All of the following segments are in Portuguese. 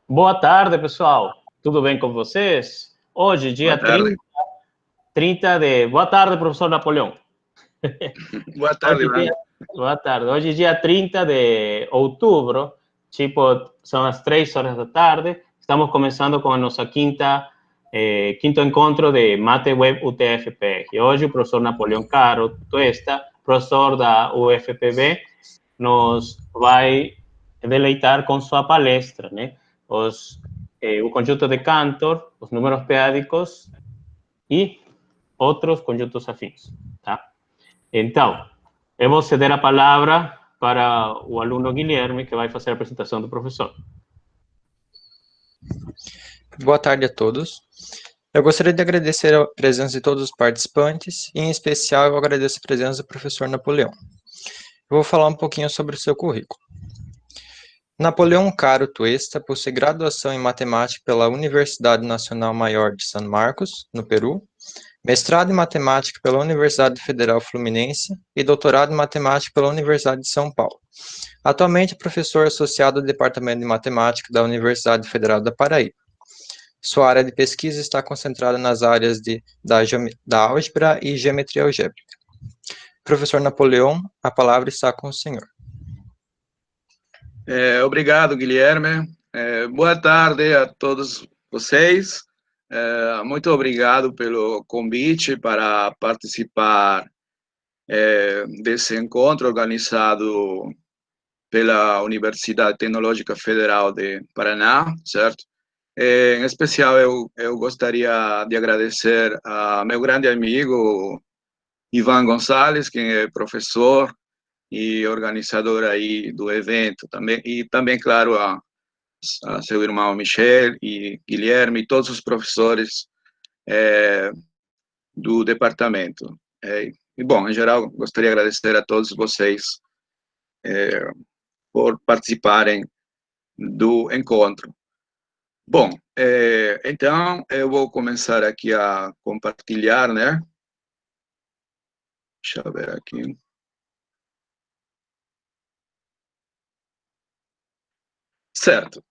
Boa tarde, pessoal. Tudo bem com vocês? Hoje, Boa dia tarde. 30 de... Boa tarde, professor Napoleão. Boa tarde, Hoje, Ivan. Boa tarde. Hoje, dia 30 de outubro, tipo, são as 3 horas da tarde. Estamos começando com a nossa quinto encontro de Mate Web UTF-PR. E hoje, o professor Napoleão Caro Tuesta, professor da UFPB, nos vai deleitar com sua palestra, né? O conjunto de Cantor, os números p-ádicos e outros conjuntos afins, tá? Então, eu vou ceder a palavra para o aluno Guilherme, que vai fazer a apresentação do professor. Boa tarde a todos. Eu gostaria de agradecer a presença de todos os participantes, e em especial eu agradeço a presença do professor Napoleão. Eu vou falar um pouquinho sobre o seu currículo. Napoleão Caro Tuesta possui graduação em matemática pela Universidade Nacional Maior de San Marcos, no Peru, mestrado em matemática pela Universidade Federal Fluminense e doutorado em matemática pela Universidade de São Paulo. Atualmente é professor associado do Departamento de Matemática da Universidade Federal da Paraíba. Sua área de pesquisa está concentrada nas áreas da álgebra e geometria algébrica. Professor Napoleão, a palavra está com o senhor. Obrigado, Guilherme. Boa tarde a todos vocês. Muito obrigado pelo convite para participar desse encontro organizado pela Universidade Tecnológica Federal de Paraná, certo? Em especial, eu gostaria de agradecer a meu grande amigo Ivan Gonçalves, que é professor e organizador aí do evento também, e também, claro, a seu irmão Michel e Guilherme e todos os professores do departamento. E, bom, em geral, gostaria de agradecer a todos vocês por participarem do encontro. Bom, então, eu vou começar aqui a compartilhar, né? Deixa eu ver aqui. Certo.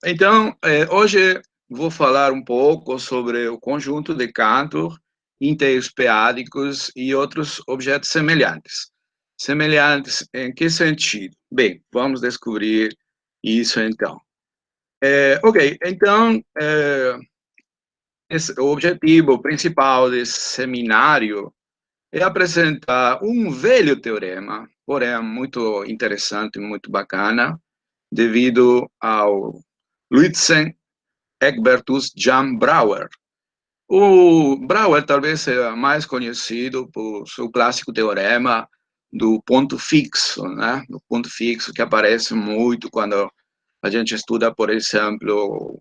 Então, hoje vou falar um pouco sobre o conjunto de Cantor, inteiros p-ádicos e outros objetos semelhantes. Semelhantes em que sentido? Bem, vamos descobrir isso então. Ok, então, o objetivo principal desse seminário é apresentar um velho teorema, porém muito interessante, muito bacana, devido ao Luitzen Egbertus Jan Brouwer. O Brouwer talvez seja mais conhecido por seu clássico teorema do ponto fixo, né? Do ponto fixo que aparece muito quando a gente estuda, por exemplo,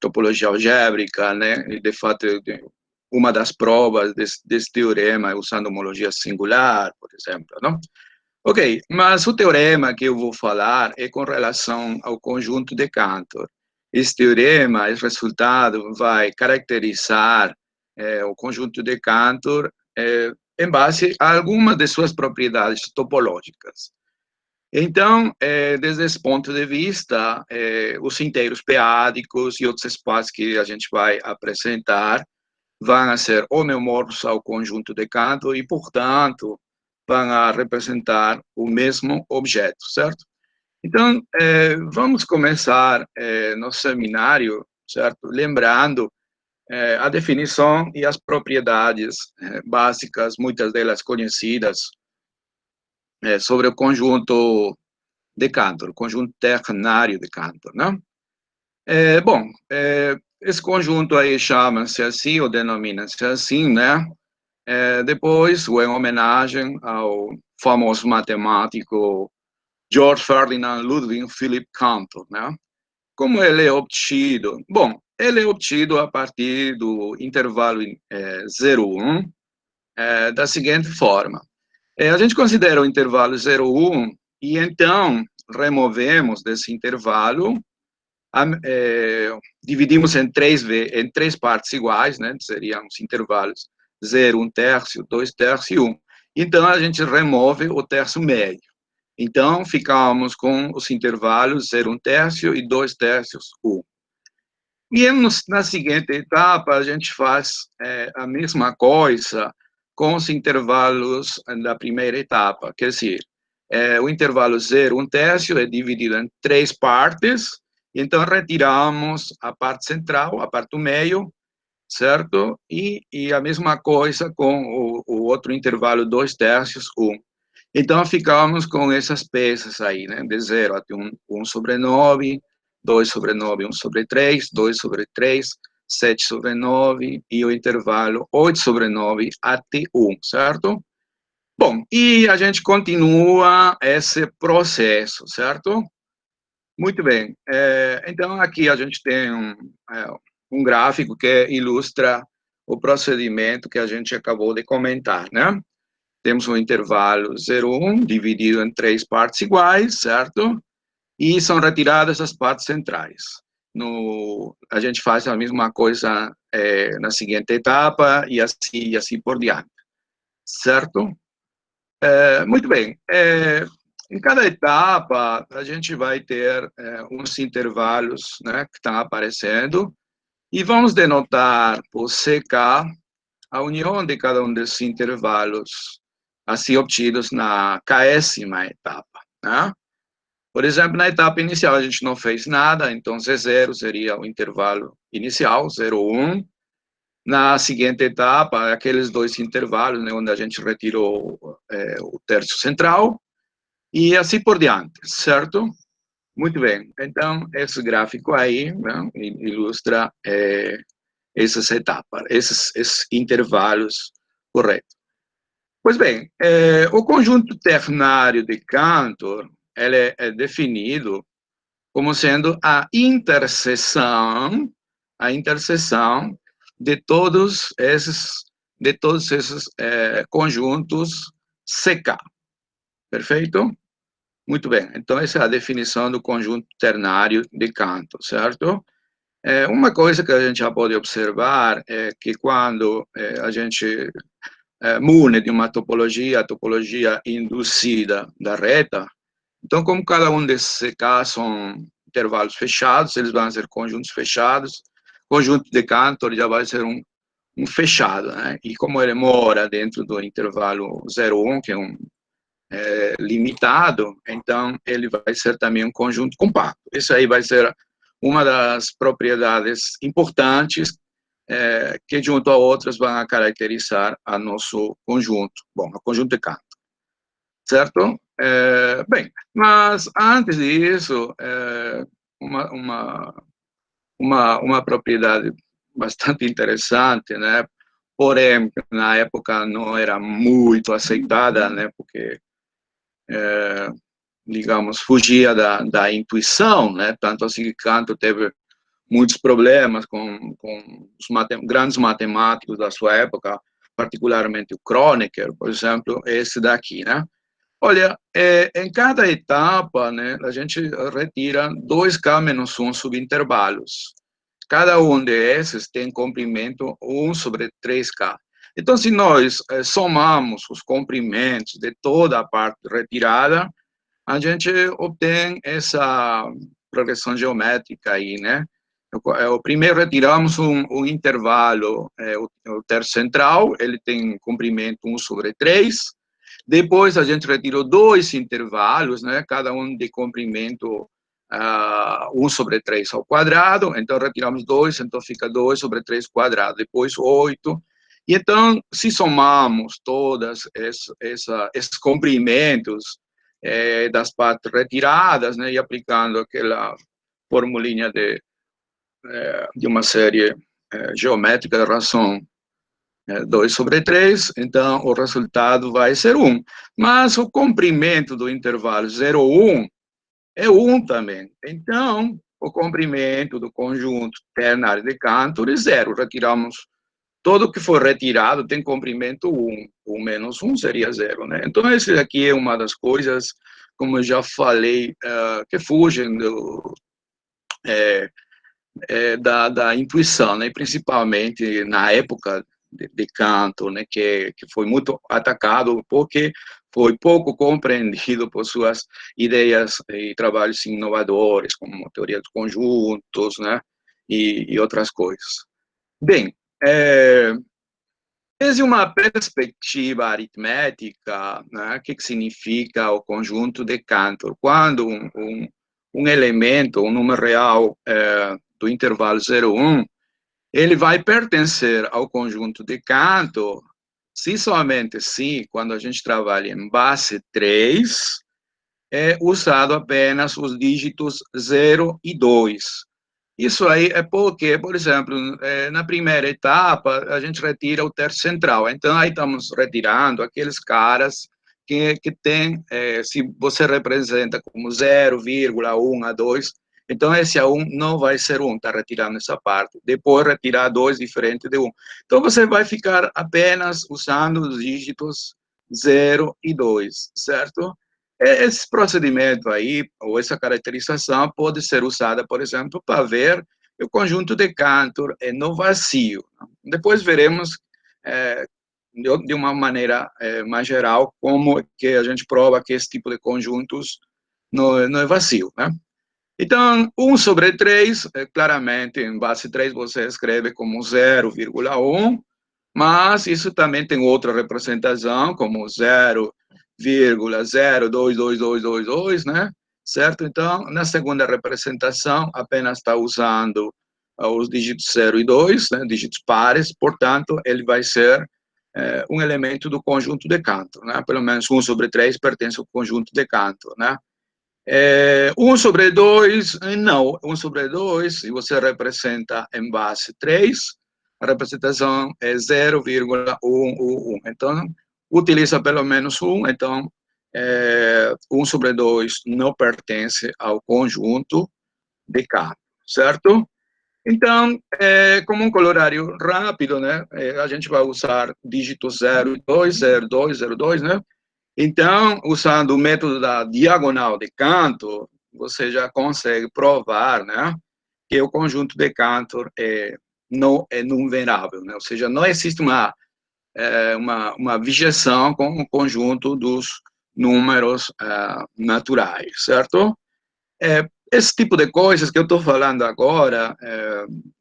topologia algébrica, né? E de fato, uma das provas desse teorema é usando homologia singular, por exemplo, não? Ok, mas o teorema que eu vou falar é com relação ao conjunto de Cantor. Esse teorema, esse resultado, vai caracterizar o conjunto de Cantor em base a algumas de suas propriedades topológicas. Então, desde esse ponto de vista, os inteiros p-ádicos e outros espaços que a gente vai apresentar vão ser homeomorfos ao conjunto de Cantor e, portanto, vão representar o mesmo objeto, certo? Então, vamos começar nosso seminário, certo? Lembrando a definição e as propriedades básicas, muitas delas conhecidas, sobre o conjunto de Cantor, o conjunto ternário de Cantor, né? Bom, esse conjunto aí chama-se assim, ou denomina-se assim, né? Depois, em homenagem ao famoso matemático George Ferdinand Ludwig Philipp Cantor, né? Como ele é obtido? Bom, ele é obtido a partir do intervalo 0,1 da seguinte forma. A gente considera o intervalo 0,1 e então removemos desse intervalo, dividimos em três partes iguais, né? Seriam os intervalos 0, 1 terço, 2 terços e 1. Então, a gente remove o terço médio. Então, ficamos com os intervalos 0,1/3 e 2/3, 1. E na seguinte etapa, a gente faz a mesma coisa com os intervalos da primeira etapa. Quer dizer, o intervalo 0,1/3 é dividido em 3 partes, então retiramos a parte central, a parte do meio, certo? E a mesma coisa com o outro intervalo 2/3, 1. Então, ficamos com essas peças aí, né? De 0 até 1/9, 2/9, 1/3, 2/3, 7/9 e o intervalo 8/9 até 1, certo? Bom, e a gente continua esse processo, certo? Muito bem. Então, aqui a gente tem um gráfico que ilustra o procedimento que a gente acabou de comentar, né? Temos um intervalo 0,1 dividido em 3 partes iguais, certo? E são retiradas as partes centrais. A gente faz a mesma coisa na seguinte etapa e assim por diante, certo? Muito bem. Em cada etapa, a gente vai ter uns intervalos, né, que estão aparecendo, e vamos denotar por CK a união de cada um desses intervalos, assim obtidos na késima etapa, né? Por exemplo, na etapa inicial a gente não fez nada, então C0 seria o intervalo inicial, 0,1. Na seguinte etapa, aqueles dois intervalos, né, onde a gente retirou o terço central, e assim por diante, certo? Muito bem. Então, esse gráfico aí, né, ilustra essas etapas, esses intervalos corretos. Pois bem, o conjunto ternário de Cantor ele é definido como sendo a interseção de todos esses conjuntos CK. Perfeito? Muito bem. Então, essa é a definição do conjunto ternário de Cantor, certo? Uma coisa que a gente já pode observar é que quando a gente mune de uma topologia, a topologia induzida da reta, então, como cada um desses CK são intervalos fechados, eles vão ser conjuntos fechados, conjunto de Cantor já vai ser um fechado, né? E como ele mora dentro do intervalo 0,1, que é limitado, então ele vai ser também um conjunto compacto. Isso aí vai ser uma das propriedades importantes que, junto a outras, vão caracterizar a nosso conjunto. Bom, o conjunto de Cantor. Certo? Bem, mas antes disso, uma propriedade bastante interessante, né? Porém, na época não era muito aceitada, né? Porque, digamos, fugia da intuição, né? Tanto assim que Cantor teve muitos problemas com os grandes matemáticos da sua época, particularmente o Kronecker, por exemplo, esse daqui, né? Olha, em cada etapa, né, a gente retira 2K-1 subintervalos. Cada um desses tem comprimento 1/3K. Então, se nós somamos os comprimentos de toda a parte retirada, a gente obtém essa progressão geométrica aí, né? Primeiro retiramos um intervalo, o terço central, ele tem comprimento 1/3. Depois a gente retirou dois intervalos, né? Cada um de comprimento 1/3 ao quadrado, então retiramos 2, então fica 2/3 quadrado, depois 8. E então, se somamos todos esses comprimentos das partes retiradas, né, e aplicando aquela formulinha de uma série geométrica de razão 2/3, então o resultado vai ser 1. Mas o comprimento do intervalo 0,1 é 1 também. Então, o comprimento do conjunto ternário de Cantor é 0. Retiramos tudo que for retirado tem comprimento 1. 1 menos 1 seria 0, né? Então, esse aqui é uma das coisas, como eu já falei, que fugem da intuição, né? Principalmente na época de Cantor, né, que foi muito atacado porque foi pouco compreendido por suas ideias e trabalhos inovadores, como teoria dos conjuntos, né, e outras coisas. Bem, desde uma perspectiva aritmética, né, o que significa o conjunto de Cantor? Quando um elemento, um número real do intervalo 0, 1, ele vai pertencer ao conjunto de Cantor se somente se, quando a gente trabalha em base 3, é usado apenas os dígitos 0 e 2. Isso aí é porque, por exemplo, na primeira etapa, a gente retira o terço central. Então, aí estamos retirando aqueles caras que tem, se você representa como 0,1 a 2, então esse A1 não vai ser 1, está retirando essa parte. Depois, retirar 2 diferente de 1. Então, você vai ficar apenas usando os dígitos 0 e 2, certo? Esse procedimento aí, ou essa caracterização, pode ser usada, por exemplo, para ver o conjunto de Cantor no vazio. Depois veremos, de uma maneira mais geral, como que a gente prova que esse tipo de conjuntos não é vazio, né? Então, 1 sobre 3, claramente, em base 3, você escreve como 0,1, mas isso também tem outra representação, como 0,022222, né? Certo? Então, na segunda representação, apenas está usando os dígitos 0 e 2, né? Dígitos pares, portanto, ele vai ser um elemento do conjunto de Cantor, né? Pelo menos 1 sobre 3 pertence ao conjunto de Cantor, né? 1 sobre 2, não. 1 sobre 2, se você representa em base 3, a representação é 0,111. Então, utiliza pelo menos 1, então 1 sobre 2 não pertence ao conjunto de Cantor, certo? Então, como um corolário rápido, né, a gente vai usar dígitos 0 e 2, 0, 2, 0, 2, né? Então, usando o método da diagonal de Cantor, você já consegue provar, né, que o conjunto de Cantor não é numerável, né? Ou seja, não existe uma objeção com o conjunto dos números naturais, certo? Esse tipo de coisas que eu estou falando agora,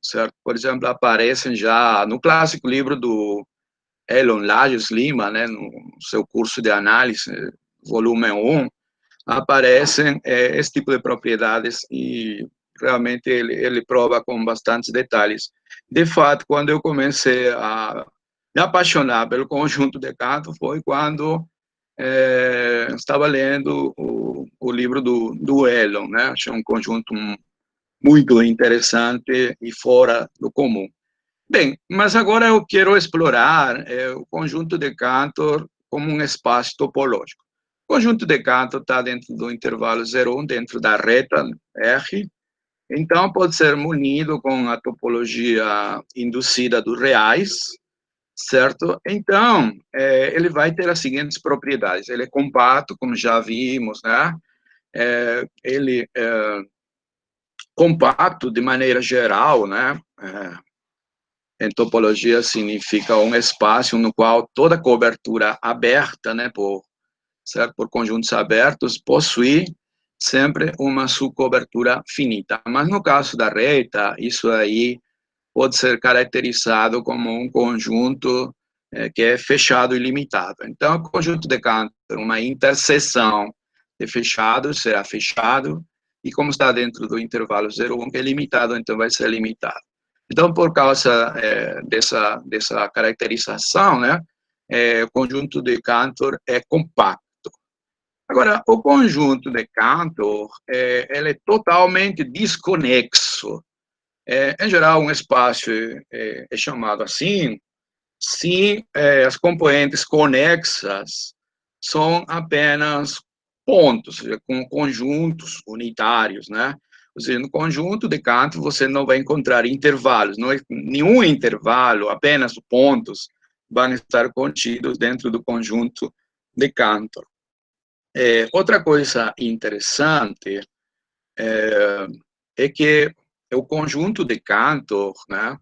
certo? Por exemplo, aparecem já no clássico livro do Elon Lages Lima, né, no seu curso de análise, volume 1, aparecem esse tipo de propriedades e realmente ele prova com bastantes detalhes. De fato, quando eu comecei a me apaixonar pelo conjunto de Cantor foi quando estava lendo o livro do Elon, né? Achei um conjunto muito interessante e fora do comum. Bem, mas agora eu quero explorar o conjunto de Cantor como um espaço topológico. O conjunto de Cantor está dentro do intervalo 0,1, dentro da reta R, então pode ser munido com a topologia induzida dos reais, certo? Então, ele vai ter as seguintes propriedades. Ele é compacto, como já vimos, né? Ele é compacto de maneira geral, né? Em topologia significa um espaço no qual toda cobertura aberta, né, por conjuntos abertos, possui sempre uma subcobertura finita. Mas no caso da reta, isso aí pode ser caracterizado como um conjunto que é fechado e limitado. Então, o conjunto de Cantor, uma interseção de fechado, será fechado, e como está dentro do intervalo 0,1, que é limitado, então vai ser limitado. Então, por causa dessa caracterização, né, o conjunto de Cantor é compacto. Agora, o conjunto de Cantor, ele é totalmente desconexo. Em geral, um espaço é chamado assim se as componentes conexas são apenas pontos, ou seja, com conjuntos unitários, né? Ou seja, no conjunto de Cantor você não vai encontrar intervalos, não é nenhum intervalo, apenas pontos vão estar contidos dentro do conjunto de Cantor. Outra coisa interessante é que o conjunto de Cantor, né,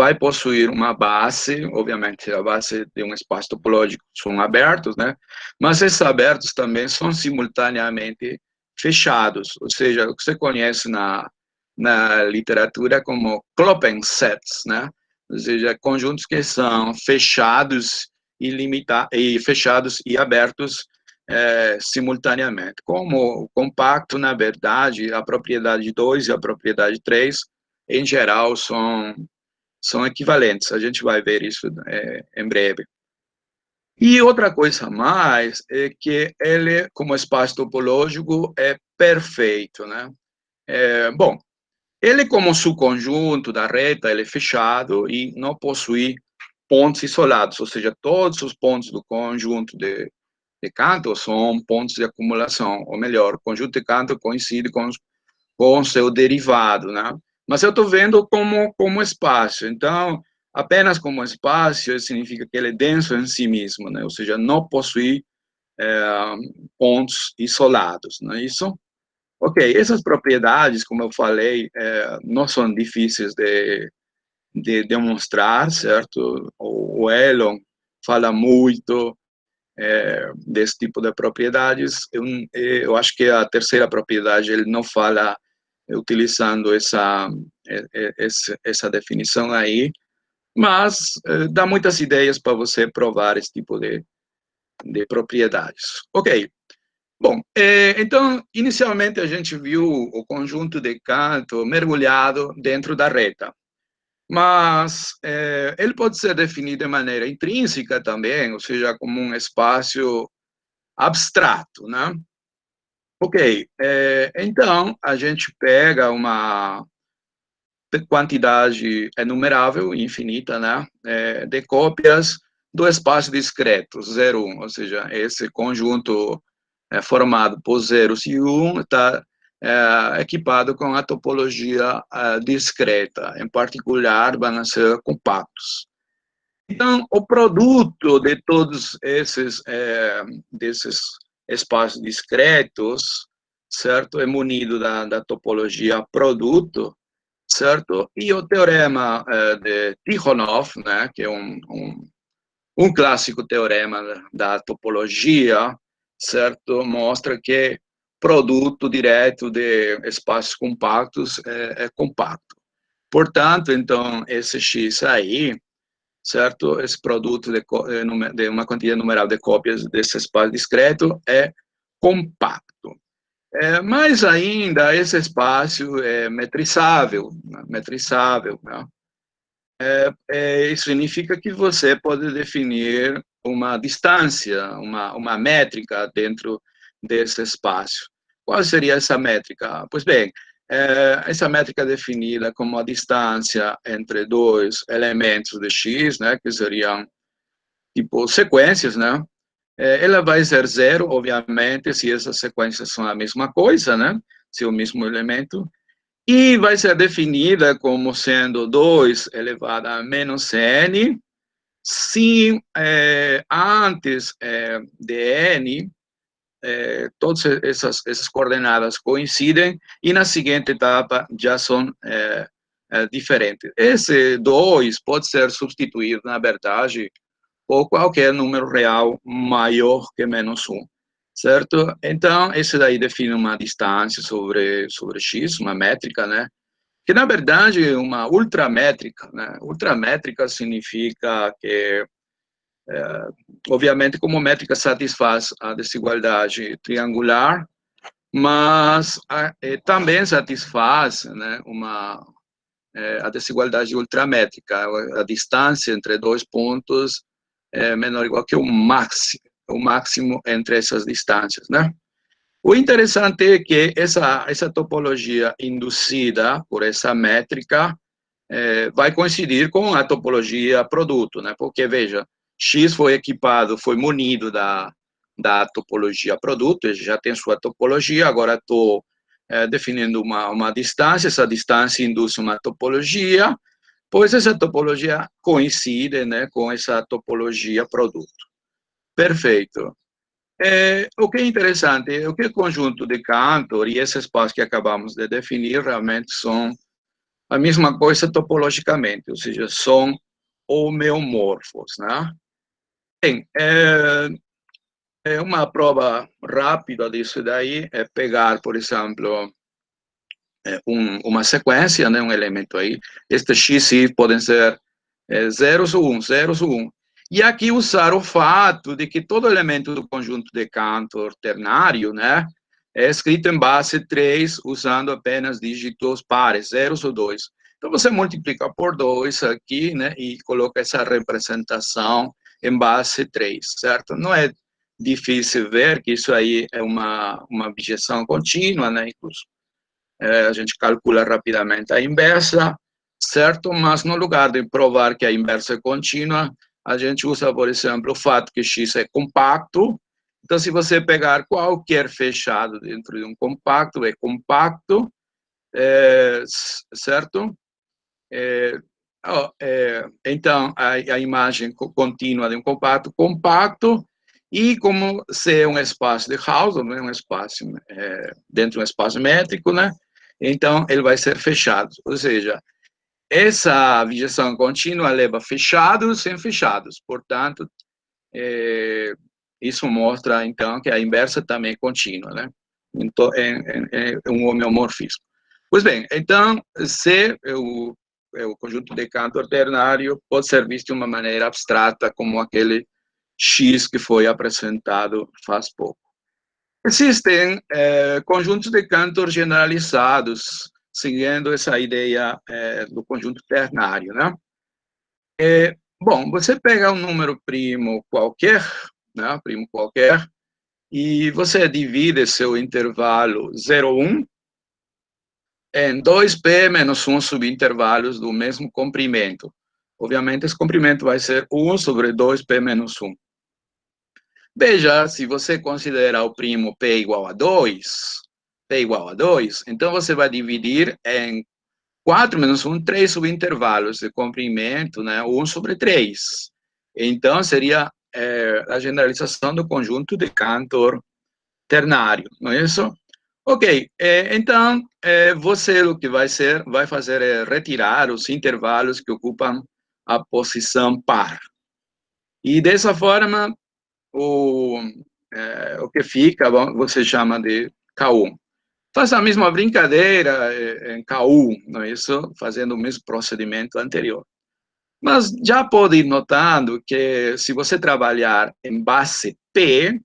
vai possuir uma base, obviamente a base de um espaço topológico são abertos, né? Mas esses abertos também são simultaneamente fechados, ou seja, o que você conhece na literatura como Kloppensets, né? Ou seja, conjuntos que são fechados fechados e abertos simultaneamente. Como o compacto, na verdade, a propriedade 2 e a propriedade 3, em geral, são equivalentes. A gente vai ver isso em breve. E outra coisa a mais é que ele, como espaço topológico, é perfeito, né? Bom, ele como subconjunto da reta, ele é fechado e não possui pontos isolados, ou seja, todos os pontos do conjunto de Cantor são pontos de acumulação, ou melhor, o conjunto de Cantor coincide com seu derivado, né? Mas eu estou vendo como espaço, então, apenas como espaço significa que ele é denso em si mesmo, né? Ou seja, não possui pontos isolados, não é isso? Ok, essas propriedades, como eu falei, não são difíceis de demonstrar, certo? O Elon fala muito desse tipo de propriedades. Eu acho que a terceira propriedade ele não fala utilizando essa definição aí, mas dá muitas ideias para você provar esse tipo de propriedades. Ok. Bom, então, inicialmente a gente viu o conjunto de Cantor mergulhado dentro da reta, mas ele pode ser definido de maneira intrínseca também, ou seja, como um espaço abstrato, né? Ok, então a gente pega uma quantidade enumerável, infinita, né, de cópias do espaço discreto, 0, 1, ou seja, esse conjunto formado por zeros e 1 está equipado com a topologia discreta, em particular, vão ser compactos. Então, o produto de todos desses espaços discretos, certo, é munido da topologia produto, certo? E o teorema de Tikhonov, né, que é um clássico teorema da topologia, certo? Mostra que produto direto de espaços compactos é compacto. Portanto, então, esse X aí, certo? Esse produto de uma quantidade numeral de cópias desse espaço discreto é compacto. Mais ainda, esse espaço é metrizável, né? Isso significa que você pode definir uma distância, uma métrica dentro desse espaço. Qual seria essa métrica? Pois bem, essa métrica é definida como a distância entre dois elementos de X, né, que seriam tipo sequências, né? Ela vai ser 0, obviamente, se essas sequências são a mesma coisa, né? Se é o mesmo elemento. E vai ser definida como sendo 2 elevado a menos n, se antes de n, todas essas coordenadas coincidem, e na seguinte etapa já são diferentes. Esse 2 pode ser substituído, na verdade, por qualquer número real maior que menos 1, certo? Então, esse daí define uma distância sobre x, uma métrica, né? Que, na verdade, é uma ultramétrica, né? Ultramétrica significa que, obviamente, como métrica satisfaz a desigualdade triangular, mas também satisfaz, né, a desigualdade ultramétrica, a distância entre dois pontos é menor ou igual que o máximo entre essas distâncias, né? O interessante é que essa topologia induzida por essa métrica vai coincidir com a topologia produto, né? Porque, veja, X foi munido da topologia produto, ele já tem sua topologia, agora estou definindo uma distância, essa distância induz uma topologia, pois essa topologia coincide, né, com essa topologia produto. Perfeito. O que é interessante é que o conjunto de Cantor e esse espaço que acabamos de definir realmente são A mesma coisa topologicamente, ou seja, são homeomorfos, né? Bem, uma prova rápida disso daí é pegar, por exemplo, uma sequência, né, um elemento aí. Este x e podem ser zeros ou 1, zeros ou 1. E aqui usar o fato de que todo elemento do conjunto de Cantor ternário, né, é escrito em base 3, usando apenas dígitos pares, zeros ou 2. Então, você multiplica por 2 aqui, né, e coloca essa representação em base 3, certo? Não é difícil ver que isso aí é uma objeção contínua, né, incluso. A gente calcula rapidamente a inversa, certo? Mas no lugar de provar que a inversa é contínua, a gente usa, por exemplo, o fato que x é compacto. Então, se você pegar qualquer fechado dentro de um compacto, é compacto, certo? Então, a imagem contínua de um compacto, e como se é um espaço de Hausdorff, né, um espaço dentro de um espaço métrico, né? Então, ele vai ser fechado. Ou seja, essa abjeção contínua leva fechados sem fechados. Portanto, isso mostra, então, que a inversa também é contínua, né? Então, é um homeomorfismo. Pois bem, então, se o conjunto de Cantor ternário pode ser visto de uma maneira abstrata, como aquele X que foi apresentado faz pouco. Existem conjuntos de Cantor generalizados, seguindo essa ideia do conjunto ternário, né? Bom, você pega um número primo qualquer, né, primo qualquer, e você divide seu intervalo 0, 1 em 2p menos 1 subintervalos do mesmo comprimento. Obviamente, esse comprimento vai ser 1 sobre 2p menos 1. Veja, se você considerar o primo p igual a 2, então você vai dividir em 4 menos 1, 3 subintervalos de comprimento, né, 1 sobre 3. Então, seria a generalização do conjunto de Cantor ternário, não é isso? Ok, então, você o que vai fazer é retirar os intervalos que ocupam a posição par. E dessa forma, o que fica, você chama de K1. Faz a mesma brincadeira em K1, não é isso? Fazendo o mesmo procedimento anterior. Mas já pode ir notando que se você trabalhar em base P,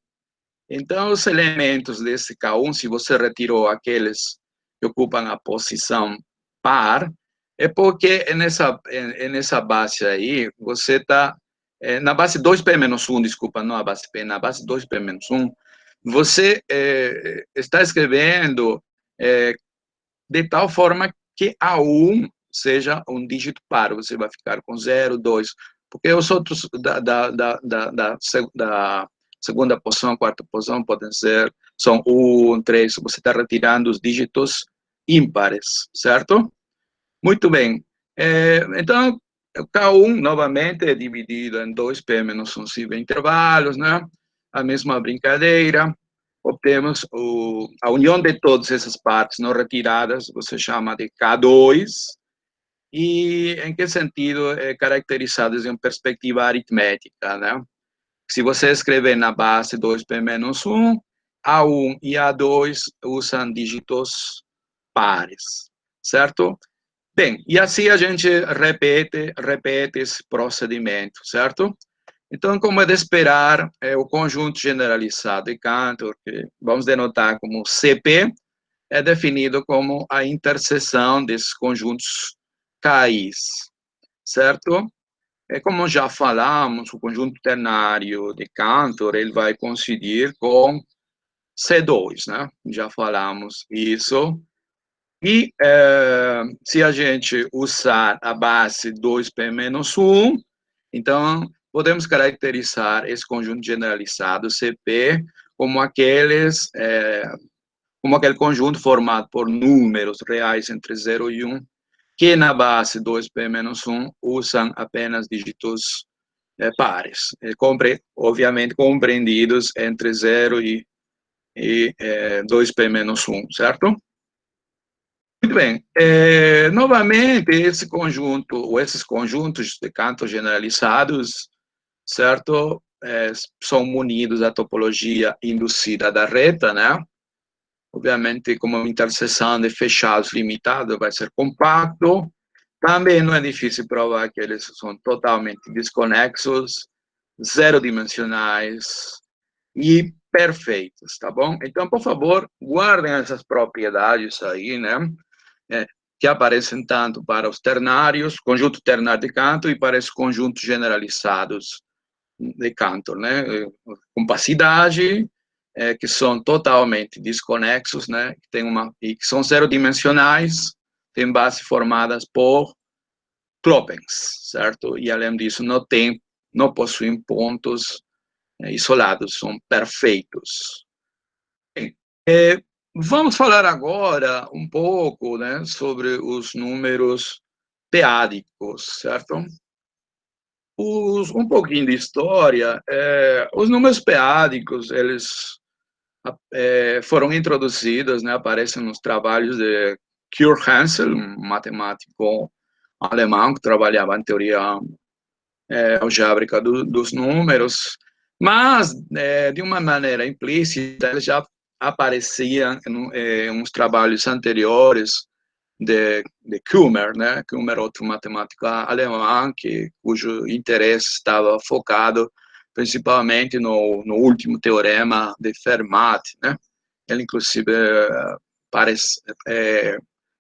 então os elementos desse K1, se você retirou aqueles que ocupam a posição par, é porque nessa base aí, você está, na base 2p menos 1, desculpa, não a base P, na base 2p menos 1, você está escrevendo de tal forma que A1 seja um dígito par, você vai ficar com 0, 2, porque os outros da segunda posição, quarta posição, são 1, 3, você está retirando os dígitos ímpares, certo? Muito bem. Então, K1, novamente, é dividido em 2p menos 1 intervalos, né? A mesma brincadeira. Obtemos a união de todas essas partes não retiradas, você chama de K2, e em que sentido é caracterizado em perspectiva aritmética, né? Se você escrever na base 2p menos 1, A1 e A2 usam dígitos pares, certo? Bem, e assim a gente repete esse procedimento, certo? Então, como é de esperar, o conjunto generalizado de Cantor, que vamos denotar como CP, é definido como a interseção desses conjuntos KIs, certo? Como já falamos, o conjunto ternário de Cantor, ele vai coincidir com C2, né? Já falamos isso. E se a gente usar a base 2p menos 1, então podemos caracterizar esse conjunto generalizado CP como aquele conjunto formado por números reais entre 0 e 1, que na base 2p menos 1 usam apenas dígitos pares, obviamente compreendidos entre 0 e 2p menos 1, certo? Muito bem. Novamente, esse conjunto, ou esses conjuntos de cantos generalizados, certo? São munidos da topologia inducida da reta, né? Obviamente, como uma interseção de fechados limitado, vai ser compacto. Também não é difícil provar que eles são totalmente desconexos, zero dimensionais e perfeitos, tá bom? Então, por favor, guardem essas propriedades aí, né? É, que aparecem tanto para os ternários, conjunto ternário de Cantor, e para esses conjuntos generalizados de Cantor, né? Compacidade, que são totalmente desconexos, né? E que são zero dimensionais, têm bases formadas por Kloppens, certo? E além disso, não possuem pontos isolados, são perfeitos. Bem, vamos falar agora um pouco, né, sobre os números p-ádicos, certo? Um pouquinho de história, os números p-ádicos, eles foram introduzidos, né, aparecem nos trabalhos de Kurt Hansel, um matemático alemão que trabalhava em teoria algébrica dos números, mas, de uma maneira implícita, ele já aparecia em uns trabalhos anteriores de Kummer, né? Kummer, outro matemático alemão, cujo interesse estava focado principalmente no último teorema de Fermat, né? Ele, inclusive,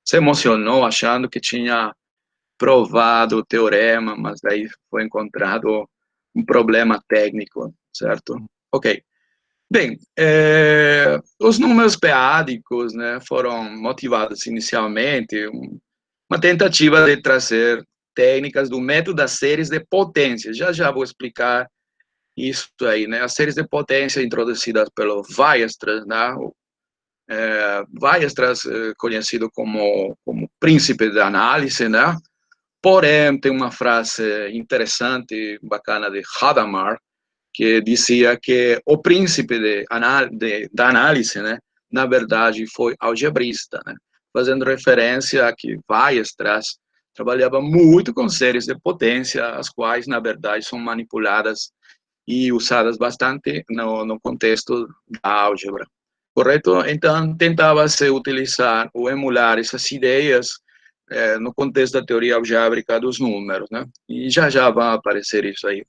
se emocionou achando que tinha provado o teorema, mas daí foi encontrado um problema técnico, certo? Ok. Bem, os números p-ádicos, né, foram motivados inicialmente uma tentativa de trazer técnicas do método das séries de potências. Já vou explicar isso aí, né? As séries de potência introduzidas pelo Weierstrass, né? Weierstrass, conhecido como príncipe da análise, né? Porém, tem uma frase interessante, bacana, de Hadamard, que dizia que o príncipe da análise, né, na verdade, foi algebrista, né, fazendo referência a que Weierstrass trabalhava muito com séries de potência, as quais, na verdade, são manipuladas e usadas bastante no contexto da álgebra. Correto? Então, tentava-se utilizar ou emular essas ideias no contexto da teoria algébrica dos números, né? E já vai aparecer isso aí.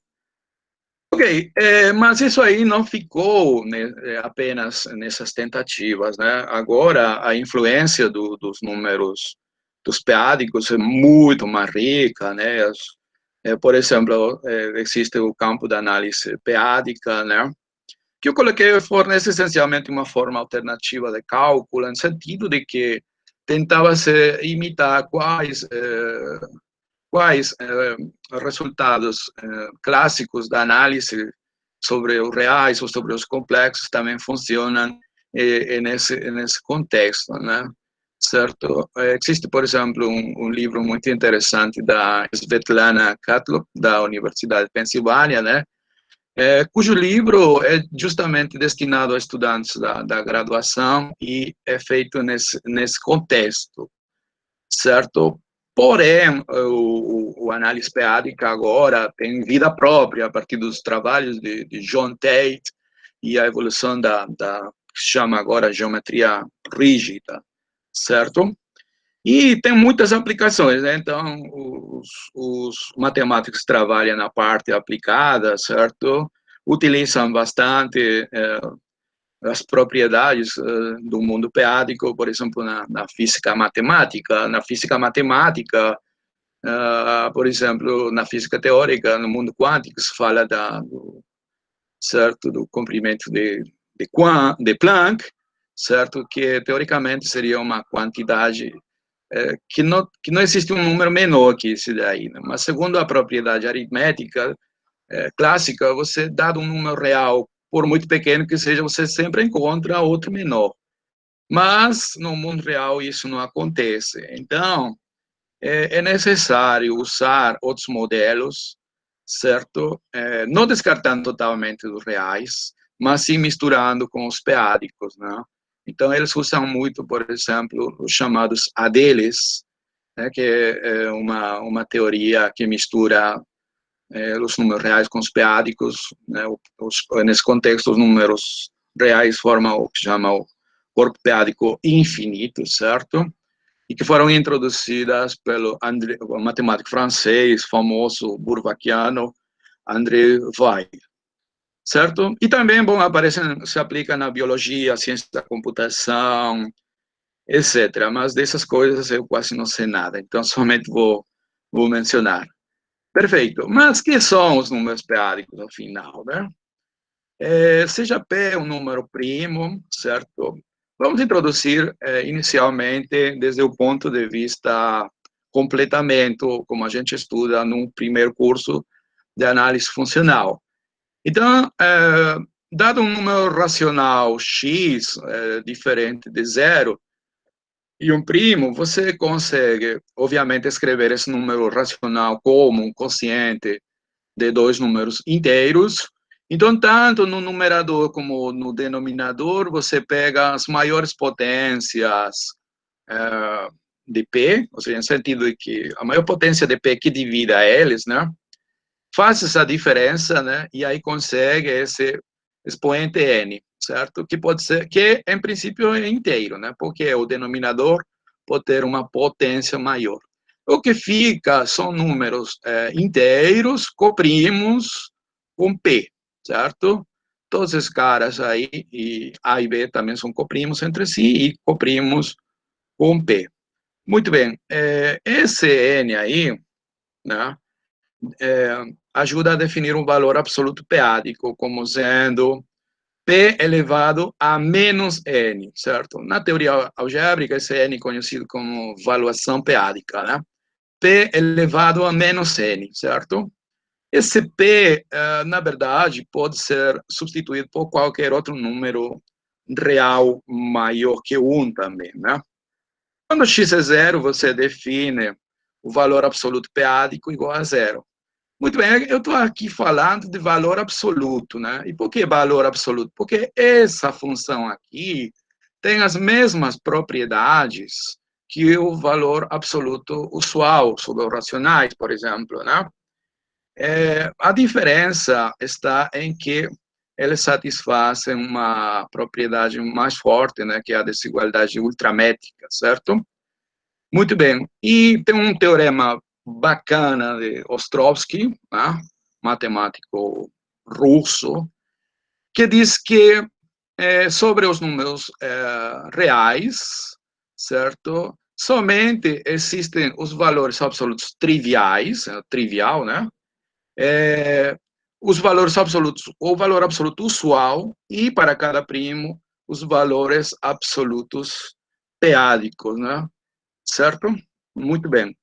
Ok, mas isso aí não ficou, né, apenas nessas tentativas, né? Agora, a influência dos números, dos p-ádicos é muito mais rica, né? Por exemplo, existe o campo da análise p-ádica, né? Que eu coloquei fornece essencialmente uma forma alternativa de cálculo, no sentido de que tentava-se imitar quais resultados clássicos da análise sobre os reais ou sobre os complexos também funcionam nesse contexto, né? Certo? Existe, por exemplo, livro muito interessante da Svetlana Katlov, da Universidade de Pensilvânia, né? Cujo livro é justamente destinado a estudantes da graduação e é feito nesse contexto, certo? Porém, o análise p-ádica agora tem vida própria a partir dos trabalhos de John Tate e a evolução que se chama agora geometria rígida, certo? E tem muitas aplicações, né? Então, os matemáticos que trabalham na parte aplicada, certo? Utilizam bastante as propriedades do mundo p-ádico, por exemplo, na física matemática. Na física matemática, por exemplo, na física teórica, no mundo quântico, se fala certo, do comprimento de Planck, certo? Que teoricamente seria uma quantidade que não existe um número menor que esse daí, né? Mas segundo a propriedade aritmética clássica, você, dado um número real, por muito pequeno que seja, você sempre encontra outro menor. Mas no mundo real isso não acontece. Então, é necessário usar outros modelos, certo? Não descartando totalmente os reais, mas sim misturando com os p-ádicos, né? Então, eles usam muito, por exemplo, os chamados ADLs, né, que é uma teoria que mistura os números reais com os p-ádicos, né, nesse contexto, os números reais formam o que chama o corpo p-ádico infinito, certo? E que foram introduzidas pelo o matemático francês, famoso, Bourbachiano, André Weil, certo? E também, bom, se aplica na biologia, ciência da computação, etc. Mas dessas coisas eu quase não sei nada, então somente vou mencionar. Perfeito. Mas que são os números p-ádicos, afinal, né? Seja P um número primo, certo? Vamos introduzir inicialmente desde o ponto de vista completamento, como a gente estuda no primeiro curso de análise funcional. Então, dado um número racional x diferente de zero e um primo, você consegue, obviamente, escrever esse número racional como um quociente de dois números inteiros. Então, tanto no numerador como no denominador, você pega as maiores potências de P, ou seja, no sentido de que a maior potência de P que divida eles, né? Faz essa diferença, né? E aí consegue esse expoente N, certo? Que pode ser, que em princípio é inteiro, né? Porque o denominador pode ter uma potência maior. O que fica são números inteiros, coprimos com P, certo? Todos esses caras aí, e A e B também são coprimos entre si e coprimos com P. Muito bem, esse N aí, né? Ajuda a definir um valor absoluto p-ádico como sendo P elevado a menos N, certo? Na teoria algébrica, esse N é conhecido como valuação p-ádica, né? P elevado a menos N, certo? Esse P, na verdade, pode ser substituído por qualquer outro número real maior que 1 também, né? Quando x é zero, você define o valor absoluto p-ádico igual a zero. Muito bem, eu estou aqui falando de valor absoluto, né? E por que valor absoluto? Porque essa função aqui tem as mesmas propriedades que o valor absoluto usual sobre os racionais, por exemplo, né? A diferença está em que eles satisfazem uma propriedade mais forte, né? Que é a desigualdade ultramétrica, certo? Muito bem. E tem um teorema bacana de Ostrovsky, né, matemático russo, que diz que sobre os números reais, certo? Somente existem os valores absolutos triviais, trivial, né? Os valores absolutos, o valor absoluto usual e para cada primo os valores absolutos p-ádicos, né? Certo? Muito bem.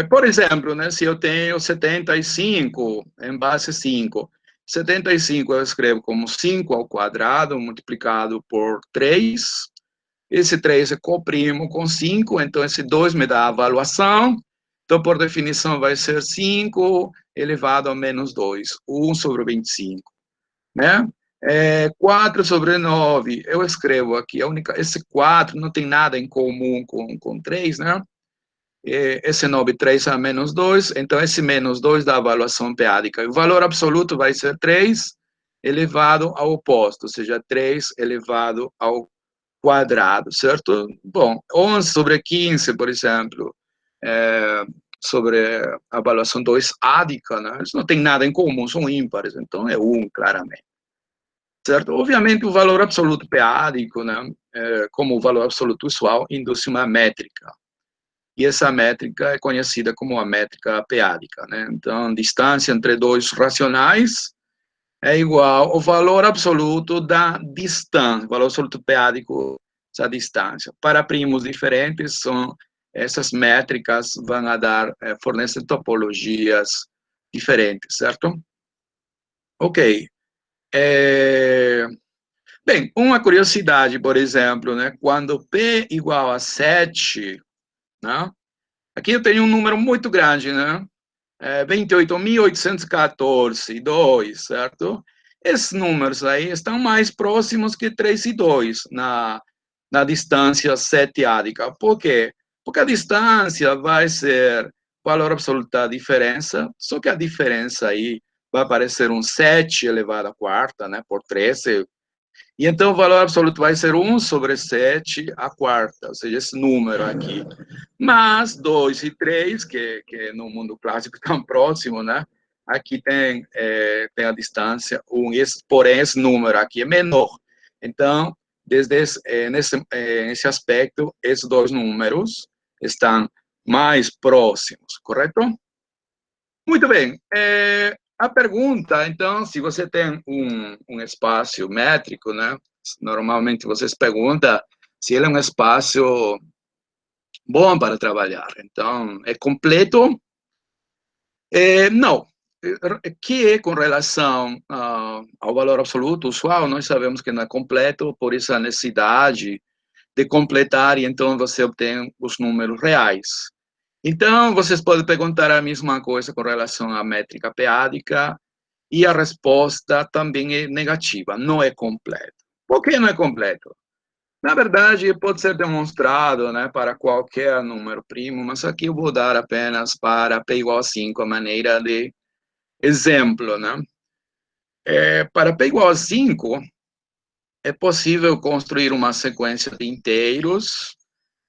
Por exemplo, né, se eu tenho 75 em base 5, 75 eu escrevo como 5 ao quadrado multiplicado por 3. Esse 3 eu comprimo com 5, então esse 2 me dá a avaliação. Então, por definição, vai ser 5 elevado a menos 2, 1 sobre 25. Né? 4 sobre 9, eu escrevo aqui, esse 4 não tem nada em comum com 3, né? Esse 9, 3 a menos 2, então esse menos 2 dá a avaliação p-ádica. O valor absoluto vai ser 3 elevado ao oposto, ou seja, 3 elevado ao quadrado, certo? Bom, 11 sobre 15, por exemplo, sobre a avaliação 2-ádica, né? Eles não têm nada em comum, são ímpares, então é 1, claramente. Certo? Obviamente, o valor absoluto p-ádico, né, como o valor absoluto usual, induz uma métrica. E essa métrica é conhecida como a métrica p-ádica, né? Então, a distância entre dois racionais é igual ao valor absoluto da distância, o valor absoluto p-ádico dessa distância. Para primos diferentes, essas métricas vão a dar, fornecem topologias diferentes, certo? Ok. Bem, uma curiosidade, por exemplo, né? Quando P igual a 7, né? Aqui eu tenho um número muito grande, né? 28.814, 2, certo? Esses números aí estão mais próximos que 3 e 2 na distância setiádica. Por quê? Porque a distância vai ser valor absoluto da diferença, só que a diferença aí vai aparecer um 7 elevado à quarta, né, por 13, e então o valor absoluto vai ser 1 sobre 7 à quarta, ou seja, esse número aqui. Mas 2 e 3, que no mundo clássico tão próximo, né, aqui tem a distância 1, porém esse número aqui é menor. Então, nesse aspecto, esses dois números estão mais próximos, correto? Muito bem. A pergunta, então, se você tem um espaço métrico, né? Normalmente vocês perguntam se ele é um espaço bom para trabalhar. Então, é completo? Não. Que é com relação ao valor absoluto usual, nós sabemos que não é completo, por essa necessidade de completar, e então você obtém os números reais. Então, vocês podem perguntar a mesma coisa com relação à métrica p-ádica, e a resposta também é negativa, não é completo. Por que não é completo? Na verdade, pode ser demonstrado, né, para qualquer número primo, mas aqui eu vou dar apenas para p igual a 5, a maneira de exemplo, né? Para p igual a 5, é possível construir uma sequência de inteiros.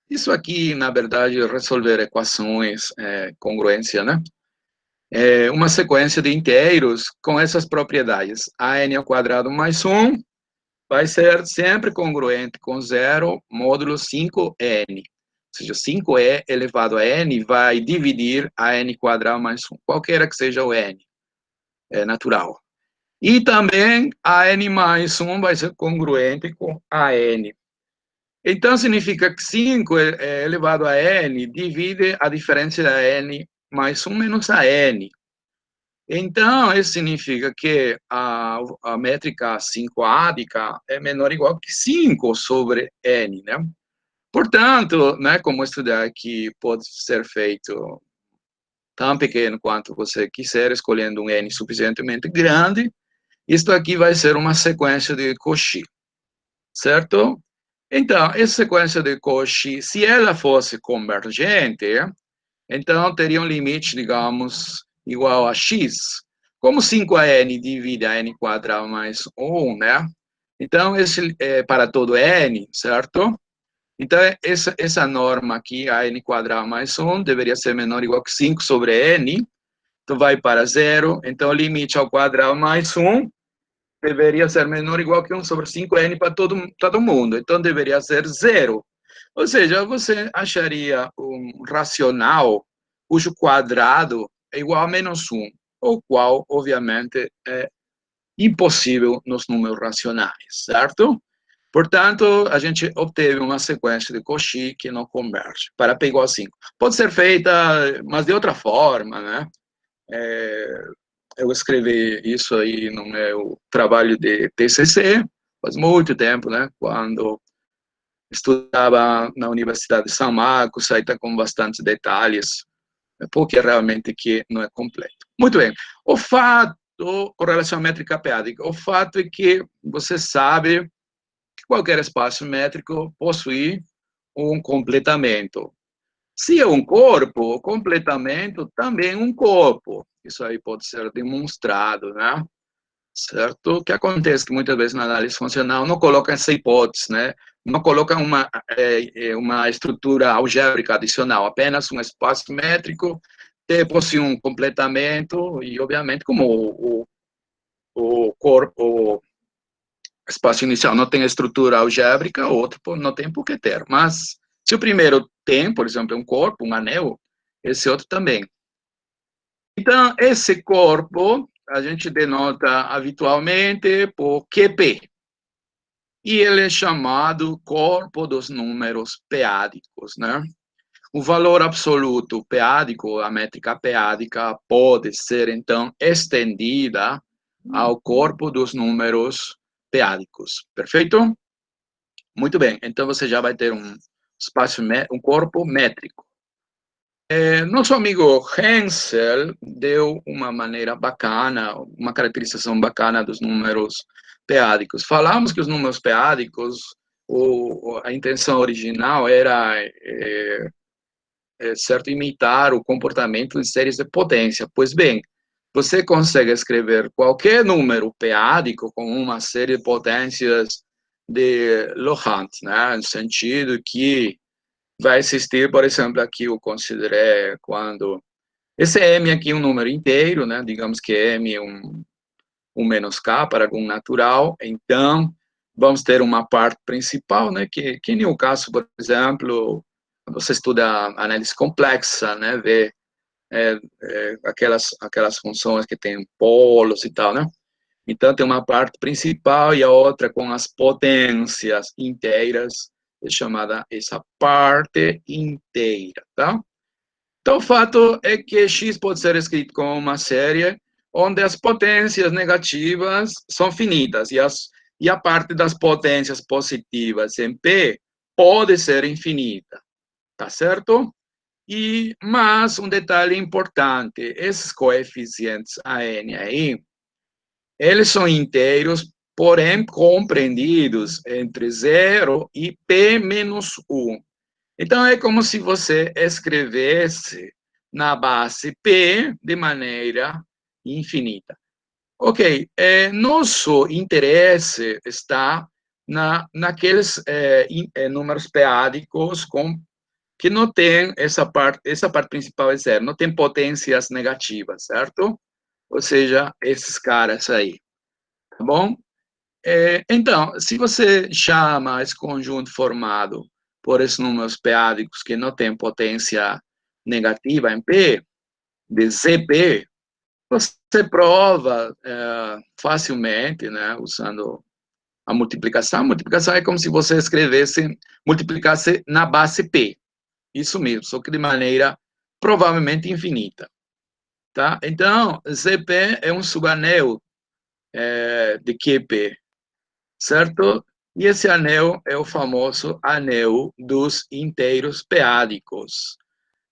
Isso aqui, na verdade, é resolver equações, congruência, né? Uma sequência de inteiros com essas propriedades. A(n) ao quadrado mais 1 vai ser sempre congruente com 0 módulo 5n. Ou seja, 5e elevado a n vai dividir a n quadrado mais 1, qualquer que seja o n, é natural. E também a n mais 1 vai ser congruente com a n. Então, significa que 5 elevado a n divide a diferença da n mais 1 menos a n. Então, isso significa que a métrica 5-ádica é menor ou igual que 5 sobre n, né? Portanto, né, como estudar aqui pode ser feito tão pequeno quanto você quiser, escolhendo um n suficientemente grande, isto aqui vai ser uma sequência de Cauchy, certo? Então, essa sequência de Cauchy, se ela fosse convergente, então teria um limite, digamos, igual a x. Como 5n divide a n quadrado mais 1, né? Então, esse é para todo n, certo? Então, essa norma aqui, a n quadrado mais 1, deveria ser menor ou igual que 5 sobre n. Então, vai para 0. Então, o limite ao quadrado mais 1 deveria ser menor ou igual que 1 sobre 5n para todo mundo. Então, deveria ser 0. Ou seja, você acharia um racional cujo quadrado é igual a menos 1, o qual, obviamente, é impossível nos números racionais, certo? Portanto, a gente obteve uma sequência de Cauchy que não converge, para p igual a 5. Pode ser feita, mas de outra forma, né? Eu escrevi isso aí no meu trabalho de TCC, faz muito tempo, né? Quando estudava na Universidade de São Marcos, aí está com bastantes detalhes, porque realmente que não é completo. Muito bem. O fato, com relação à métrica p-ádica, o fato é que você sabe que qualquer espaço métrico possui um completamento. Se é um corpo, o completamento também é um corpo. Isso aí pode ser demonstrado, né? Certo? O que acontece que muitas vezes na análise funcional não coloca essa hipótese, né? Não coloca uma estrutura algébrica adicional, apenas um espaço métrico que possui um completamento e, obviamente, como o corpo, o espaço inicial não tem estrutura algébrica, o outro não tem por que ter. Mas se o primeiro tem, por exemplo, um corpo, um anel, esse outro também. Então, esse corpo a gente denota habitualmente por QP. E ele é chamado corpo dos números p-ádicos, né? O valor absoluto p-ádico, a métrica p-ádica, pode ser, então, estendida ao corpo dos números p-ádicos. Perfeito? Muito bem. Então, você já vai ter um espaço, um corpo métrico. Nosso amigo Hensel deu uma maneira bacana, uma caracterização bacana dos números p-ádicos. Falamos que os números p-ádicos, a intenção original era, certo, imitar o comportamento de séries de potência. Pois bem, você consegue escrever qualquer número p-ádico com uma série de potências de Laurent, né, no sentido que vai existir, por exemplo, aqui eu considerei quando esse M aqui é um número inteiro, né? Digamos que M é um menos K para algum natural, então vamos ter uma parte principal, né? Que no caso, por exemplo, você estuda análise complexa, né? Vê aquelas funções que têm polos e tal, né? Então tem uma parte principal e a outra com as potências inteiras, é chamada essa parte inteira, tá? Então, o fato é que X pode ser escrito como uma série onde as potências negativas são finitas e a parte das potências positivas em P pode ser infinita, tá certo? Mas um detalhe importante, esses coeficientes AN aí, eles são inteiros, porém compreendidos entre 0 e P menos 1. Então, é como se você escrevesse na base P de maneira infinita. Ok, nosso interesse está naqueles números p-ádicos que não tem essa parte principal é zero, não tem potências negativas, certo? Ou seja, esses caras aí, tá bom? Então, se você chama esse conjunto formado por esses números p-ádicos que não têm potência negativa em P, de ZP, você prova facilmente, né, usando a multiplicação. A multiplicação é como se você multiplicasse na base P. Isso mesmo, só que de maneira provavelmente infinita. Tá? Então, ZP é um subanel de QP, certo? E esse anel é o famoso anel dos inteiros p-ádicos.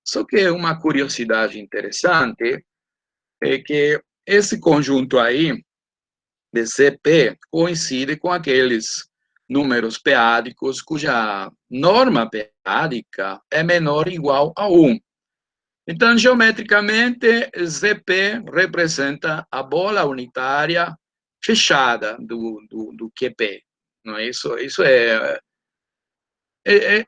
Só que uma curiosidade interessante é que esse conjunto aí, de CP, coincide com aqueles números p-ádicos cuja norma p-ádica é menor ou igual a 1. Então, geometricamente, ZP representa a bola unitária fechada do QP. Não é isso? Isso é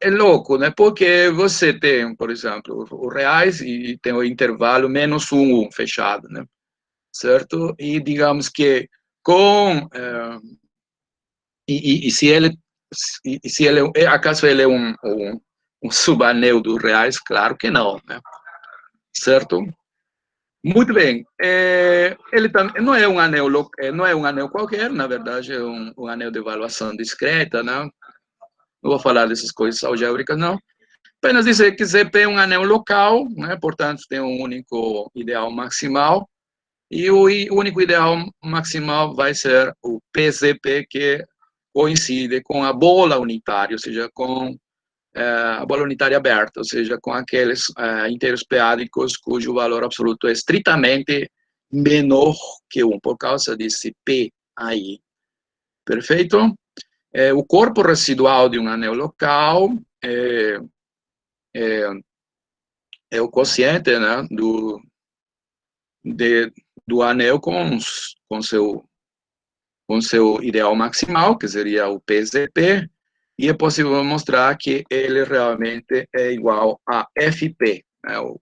louco, né? Porque você tem, por exemplo, o reais e tem o intervalo menos 1 fechado, né? Certo? E digamos que com... se ele acaso ele é um subanel do reais? Claro que não, né? Certo? Muito bem. Ele não é um anel, não é um anel qualquer, na verdade, é um anel de evaluação discreta, né? Não vou falar dessas coisas algébricas, não. Apenas dizer que ZP é um anel local, né? Portanto, tem um único ideal maximal, e o único ideal maximal vai ser o PZP, que coincide com a bola unitária, ou seja, com a bola unitária aberta, ou seja, com aqueles inteiros p-ádicos cujo valor absoluto é estritamente menor que 1, por causa desse P aí. Perfeito? O corpo residual de um anel local é o quociente, né, do anel com seu ideal maximal, que seria o PZP, e é possível mostrar que ele realmente é igual a FP, né, o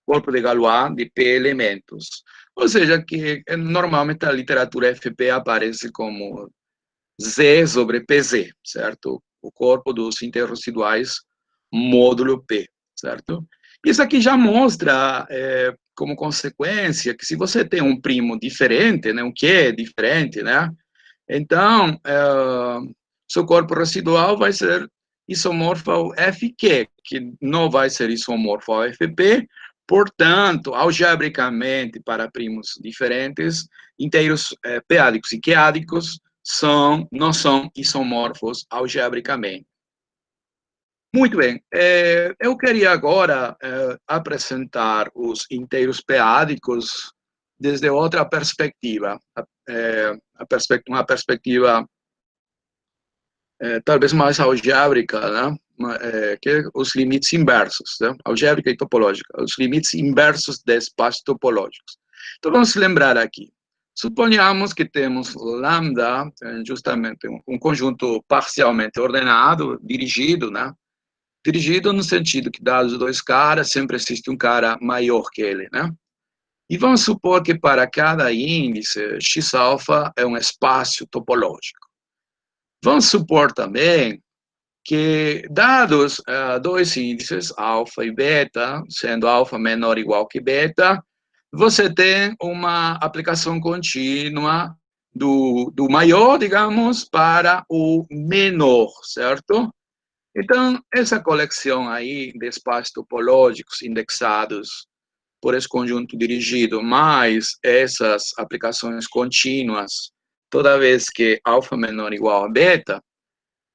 corpo de Galois de P elementos. Ou seja, que normalmente a literatura FP aparece como Z sobre PZ, certo? O corpo dos inteiros residuais módulo P, certo? Isso aqui já mostra, como consequência, que se você tem um primo diferente, né, um Q diferente, né, então, seu corpo residual vai ser isomorfo ao FQ, que não vai ser isomorfo ao FP, portanto, algebricamente, para primos diferentes, inteiros p-ádicos e q-ádicos não são isomorfos algebricamente. Muito bem. Eu queria agora apresentar os inteiros p-ádicos desde outra perspectiva, uma perspectiva talvez mais algébrica, né? Que é os limites inversos, né? Algébrica e topológica, os limites inversos de espaços topológicos. Então, vamos lembrar aqui. Suponhamos que temos lambda, justamente um conjunto parcialmente ordenado, dirigido, né? Dirigido no sentido que, dados dois caras, sempre existe um cara maior que ele, né? E vamos supor que para cada índice, x-alfa é um espaço topológico. Vamos supor também que, dados dois índices, alfa e beta, sendo alfa menor ou igual que beta, você tem uma aplicação contínua do maior, digamos, para o menor, certo? Então, essa coleção aí de espaços topológicos indexados por esse conjunto dirigido, mais essas aplicações contínuas, toda vez que alfa menor ou igual a beta,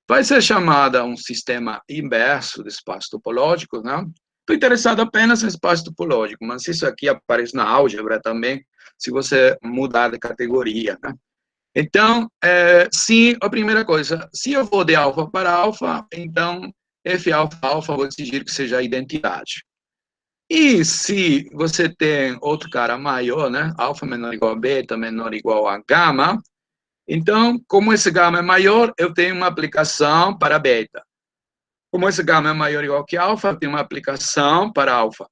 vai ser chamada um sistema inverso de espaços topológicos, né? Estou interessado apenas em espaço topológico, mas isso aqui aparece na álgebra também, se você mudar de categoria, né? Então, sim, a primeira coisa, se eu vou de alfa para alfa, então f alfa alfa vou exigir que seja a identidade. E se você tem outro cara maior, né? Alfa menor ou igual a beta, menor ou igual a gama, então, como esse gama é maior, eu tenho uma aplicação para beta. Como esse gama é maior ou igual que alfa, eu tenho uma aplicação para alfa.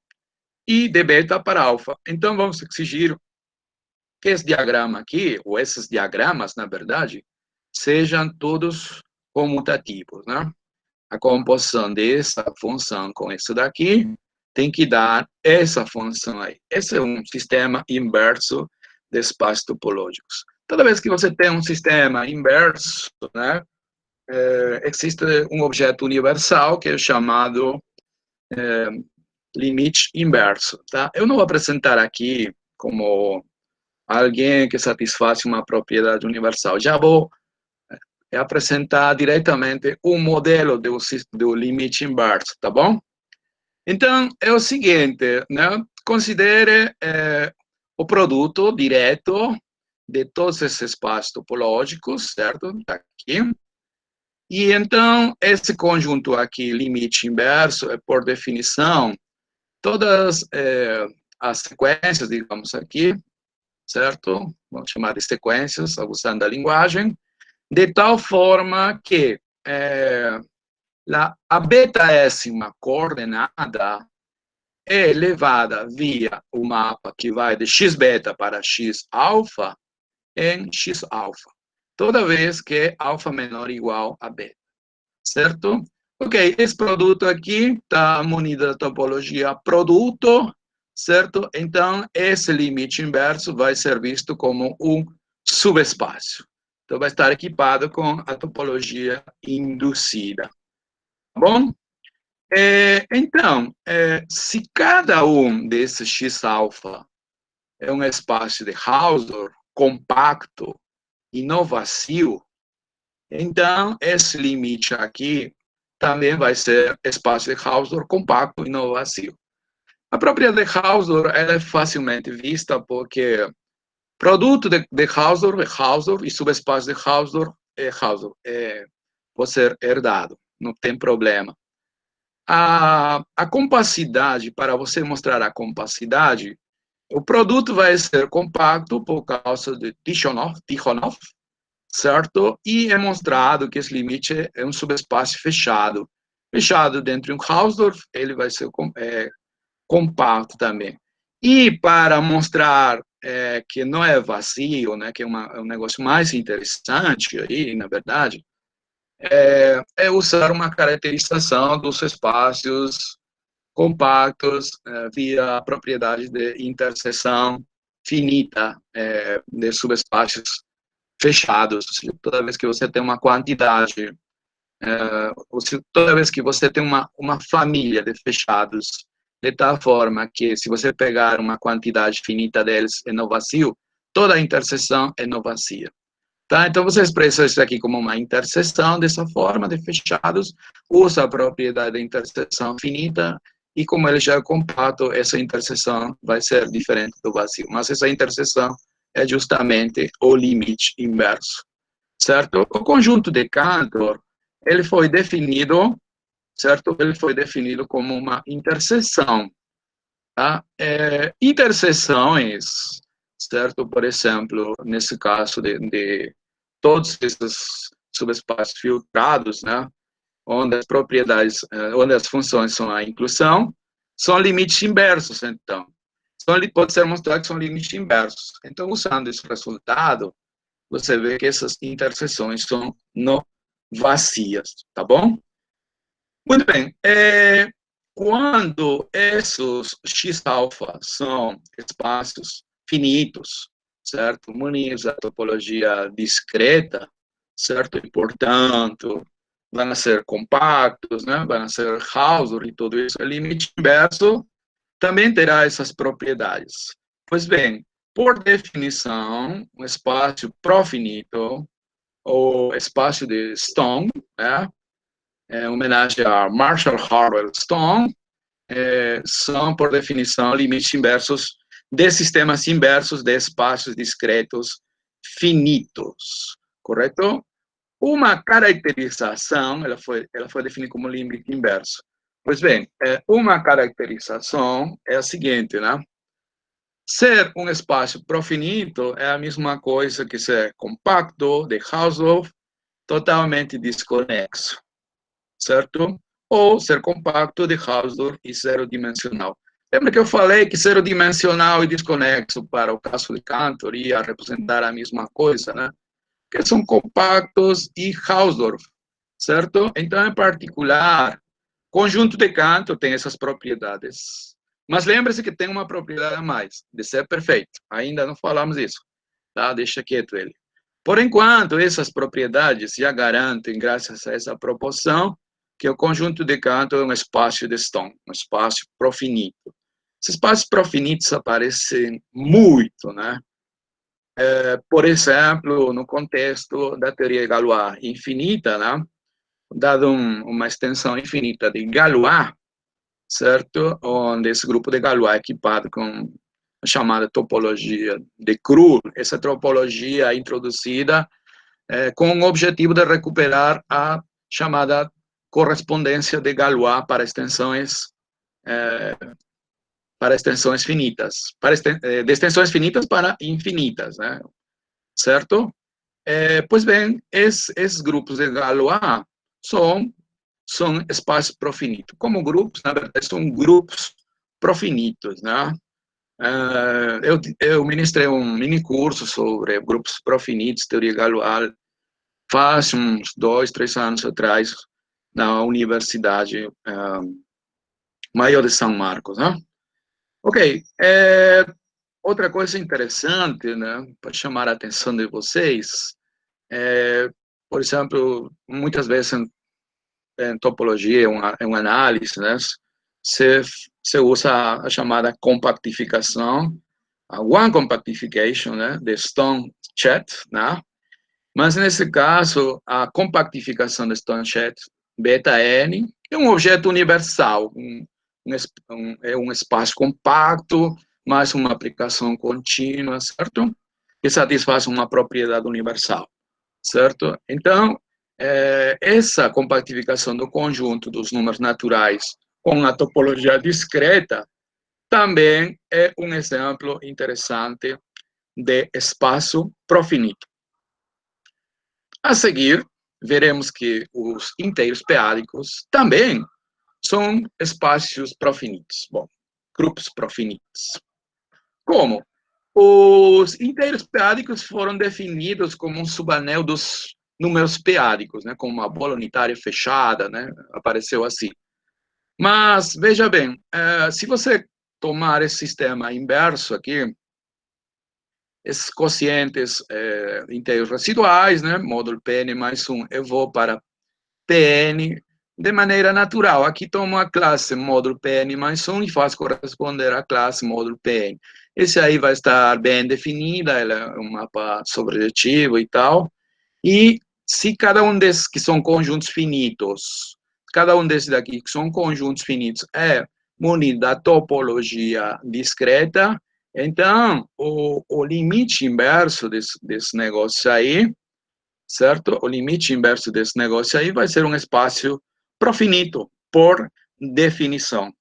E de beta para alfa. Então, vamos exigir que esse diagrama aqui, ou esses diagramas, na verdade, sejam todos comutativos, né? A composição dessa função com isso daqui tem que dar essa função aí. Esse é um sistema inverso de espaços topológicos. Toda vez que você tem um sistema inverso, né, existe um objeto universal que é chamado limite inverso. Tá? Eu não vou apresentar aqui como alguém que satisfaz uma propriedade universal. Já vou apresentar diretamente um modelo do limite inverso, tá bom? Então, é o seguinte, né? Considere o produto direto de todos esses espaços topológicos, certo? Tá aqui. E então, esse conjunto aqui, limite inverso, é por definição, todas as sequências, digamos aqui, certo? Vamos chamar de sequências, usando a linguagem, de tal forma que a betaésima coordenada é levada via o mapa que vai de x-beta para x-alfa em x-alfa, toda vez que alfa menor ou igual a beta, certo? Ok, esse produto aqui está munido da topologia produto, certo? Então, esse limite inverso vai ser visto como um subespaço. Então, vai estar equipado com a topologia induzida. Tá bom? Então, se cada um desses x-alfa é um espaço de Hausdorff compacto e não vazio, então esse limite aqui também vai ser espaço de Hausdorff compacto e não vazio. A propriedade de Hausdorff ela é facilmente vista porque produto de Hausdorff é Hausdorff e subespaço de Hausdorff é Hausdorff. Pode ser herdado, não tem problema. A compacidade, para você mostrar a compacidade, o produto vai ser compacto por causa de Tikhonov, certo? E é mostrado que esse limite é um subespaço fechado. Fechado dentro de um Hausdorff, ele vai ser compacto também. E para mostrar que não é vazio, né, que é um negócio mais interessante aí, na verdade, usar uma caracterização dos espaços compactos via a propriedade de interseção finita de subespaços fechados. Toda vez que você tem uma quantidade, toda vez que você tem uma família de fechados, de tal forma que se você pegar uma quantidade finita deles é no vazio, toda a interseção é no vazio. Tá? Então, você expressa isso aqui como uma interseção, dessa forma, de fechados, usa a propriedade de interseção finita, e como ele já é compacto, essa interseção vai ser diferente do vazio. Mas essa interseção é justamente o limite inverso, certo? O conjunto de Cantor, ele foi definido, certo? Ele foi definido como uma interseção, tá? Interseções, certo? Por exemplo, nesse caso de todos esses subespaços filtrados, né? Onde as propriedades, onde as funções são a inclusão, são limites inversos, então. Pode ser mostrado que são limites inversos. Então, usando esse resultado, você vê que essas interseções são não vazias, tá bom? Muito bem. Quando esses X-alfa são espaços finitos, certo? Munidos da topologia discreta, certo? E, portanto, vão ser compactos, né? Vão ser Hausdorff e tudo isso. O limite inverso também terá essas propriedades. Pois bem, por definição, um espaço profinito, ou espaço de Stone, né? Em homenagem a Marshall Harwell Stone, são, por definição, limites inversos de sistemas inversos de espaços discretos finitos, correto? Uma caracterização, ela foi definida como limite inverso. Pois bem, uma caracterização é a seguinte, né? Ser um espaço profinito é a mesma coisa que ser compacto, de Hausdorff, totalmente desconexo, certo? Ou ser compacto, de Hausdorff e zero-dimensional. Lembra que eu falei que zero-dimensional e desconexo, para o caso de Cantor, ia representar a mesma coisa, né? Que são compactos e Hausdorff, certo? Então, em particular, conjunto de Cantor tem essas propriedades. Mas lembre-se que tem uma propriedade a mais, de ser perfeito. Ainda não falamos isso, tá? Deixa quieto ele. Por enquanto, essas propriedades já garantem, graças a essa proporção, que o conjunto de Cantor é um espaço de Stone, um espaço profinito. Esses espaços profinitos aparecem muito, né? Por exemplo, no contexto da teoria de Galois infinita, né? Dado uma extensão infinita de Galois, certo? Onde esse grupo de Galois é equipado com a chamada topologia de Krull, essa topologia introduzida com o objetivo de recuperar a chamada correspondência de Galois para extensões finitas, de extensões finitas para infinitas, né? Certo? Pois bem, esses grupos de Galois são espaços profinitos. Como grupos, na verdade, são grupos profinitos, né? Eu ministrei um mini curso sobre grupos profinitos, teoria Galois, faz uns 2, 3 anos atrás, na Universidade Maior de São Marcos, né? Ok, outra coisa interessante, né, para chamar a atenção de vocês, por exemplo, muitas vezes em topologia, em uma análise, né, se usa a chamada compactificação, a one compactification, né, de Stone-Chet, né, mas nesse caso, a compactificação de Stone-Chet beta-n é um objeto universal, é um espaço compacto, mais uma aplicação contínua, certo? Que satisfaz uma propriedade universal, certo? Então, essa compactificação do conjunto dos números naturais com a topologia discreta também é um exemplo interessante de espaço profinito. A seguir, veremos que os inteiros p-ádicos também são espaços profinitos. Bom, grupos profinitos. Como? Os inteiros p-ádicos foram definidos como um subanel dos números p-ádicos, né, como uma bola unitária fechada, né, apareceu assim. Mas, veja bem, se você tomar esse sistema inverso aqui, esses quocientes inteiros residuais, né, módulo Pn mais 1, eu vou para Pn de maneira natural. Aqui tomo a classe módulo Pn mais 1 e faço corresponder à classe módulo Pn. Esse aí vai estar bem definida, ela é um mapa sobrejetivo e tal. E se cada um desses que são conjuntos finitos, cada um desses daqui que são conjuntos finitos é munido da topologia discreta, então o limite inverso desse negócio aí, certo? O limite inverso desse negócio aí vai ser um espaço profinito, por definição,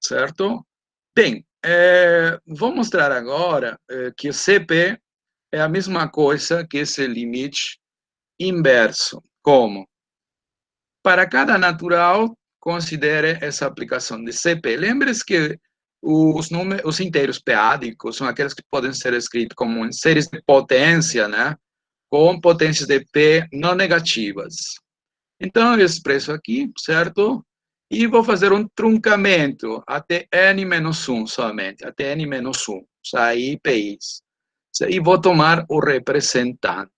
certo? Bem, vou mostrar agora que o CP é a mesma coisa que esse limite inverso. Como? Para cada natural, considere essa aplicação de CP. Lembre-se que os inteiros p-ádicos são aqueles que podem ser escritos como séries de potência, né? Com potências de P não negativas. Então, eu expresso aqui, certo? E vou fazer um truncamento até n-1 somente, até n-1, sair PIs. E vou tomar o representante,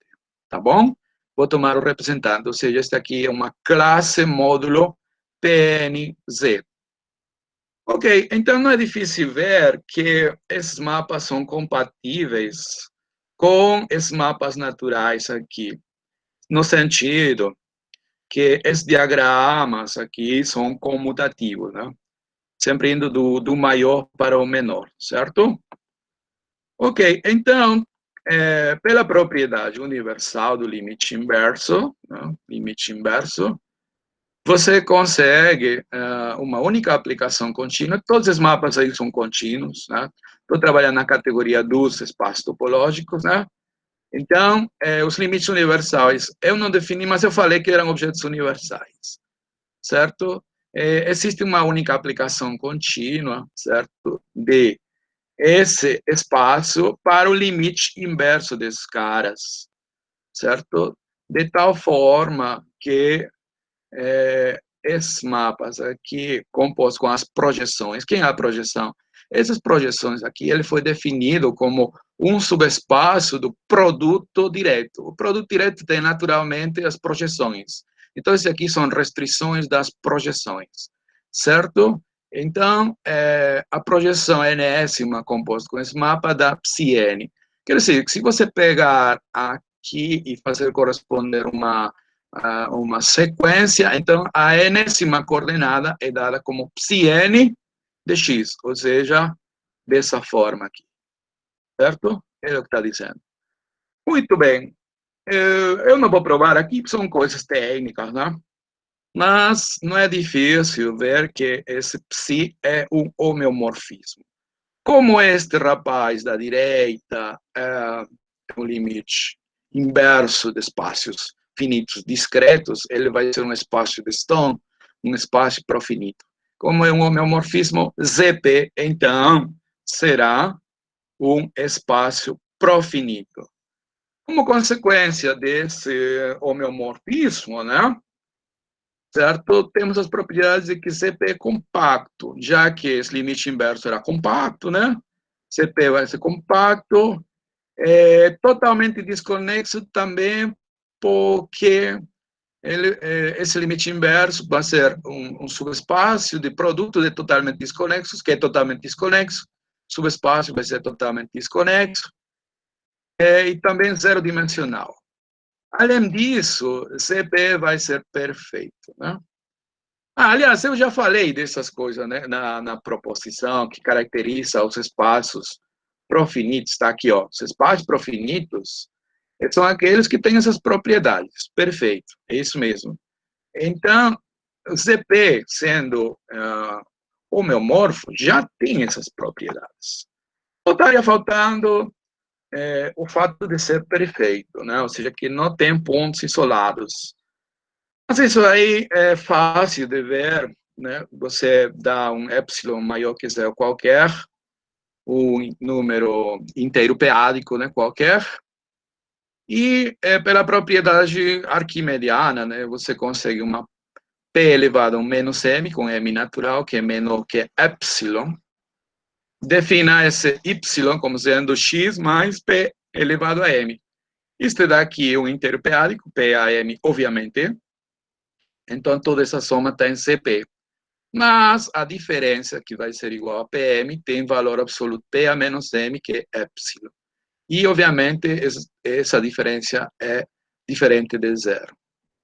tá bom? Vou tomar o representante, ou seja, este aqui é uma classe módulo PNZ. Ok, então não é difícil ver que esses mapas são compatíveis com esses mapas naturais aqui, no sentido que esses diagramas aqui são comutativos, né? Sempre indo do maior para o menor, certo? Ok, então, pela propriedade universal do limite inverso, né? Limite inverso, você consegue uma única aplicação contínua. Todos os mapas aí são contínuos, né? Estou trabalhando na categoria dos espaços topológicos, né? Então, os limites universais, eu não defini, mas eu falei que eram objetos universais, certo? Existe uma única aplicação contínua, certo? De esse espaço para o limite inverso desses caras, certo? De tal forma que esses mapas aqui, compostos com as projeções, quem é a projeção? Essas projeções aqui, ele foi definido como um subespaço do produto direto. O produto direto tem naturalmente as projeções. Então, isso aqui são restrições das projeções, certo? Então, a projeção enésima composta com esse mapa dá psi-n. Quer dizer, que se você pegar aqui e fazer corresponder uma sequência, então a enésima coordenada é dada como psi-n de x, ou seja, dessa forma aqui, certo? É o que está dizendo. Muito bem. Eu não vou provar aqui, são coisas técnicas, né? Mas não é difícil ver que esse psi é um homeomorfismo. Como este rapaz da direita é um limite inverso de espaços finitos discretos, ele vai ser um espaço de Stone, um espaço profinito. Como é um homeomorfismo ZP, então será um espaço profinito. Como consequência desse homeomorfismo, né? Certo? Temos as propriedades de que CP é compacto, já que esse limite inverso era compacto, né? CP vai ser compacto, totalmente desconexo também, porque esse limite inverso vai ser um subespaço de produto de totalmente desconexos, que é totalmente desconexo, subespaço vai ser totalmente desconexo, e também zero dimensional. Além disso, CP vai ser perfeito, né? Aliás, eu já falei dessas coisas, né, na proposição que caracteriza os espaços profinitos, está aqui, ó, os espaços profinitos são aqueles que têm essas propriedades, perfeito, é isso mesmo. Então, o CP, sendo homeomorfo, já tem essas propriedades. Só estaria faltando o fato de ser perfeito, né, ou seja, que não tem pontos isolados. Mas isso aí é fácil de ver, né? Você dá um epsilon maior que zero qualquer, um número inteiro p-ádico, né, qualquer, e pela propriedade arquimediana, né, você consegue uma p elevado a um menos m, com m natural, que é menor que epsilon. Defina esse y como sendo x mais p elevado a m. Isto daqui é um inteiro p-ádico, p a m, obviamente. Então, toda essa soma está em CP. Mas a diferença, que vai ser igual a PM, tem valor absoluto P a menos M, que é epsilon. E, obviamente, essa diferença é diferente de zero,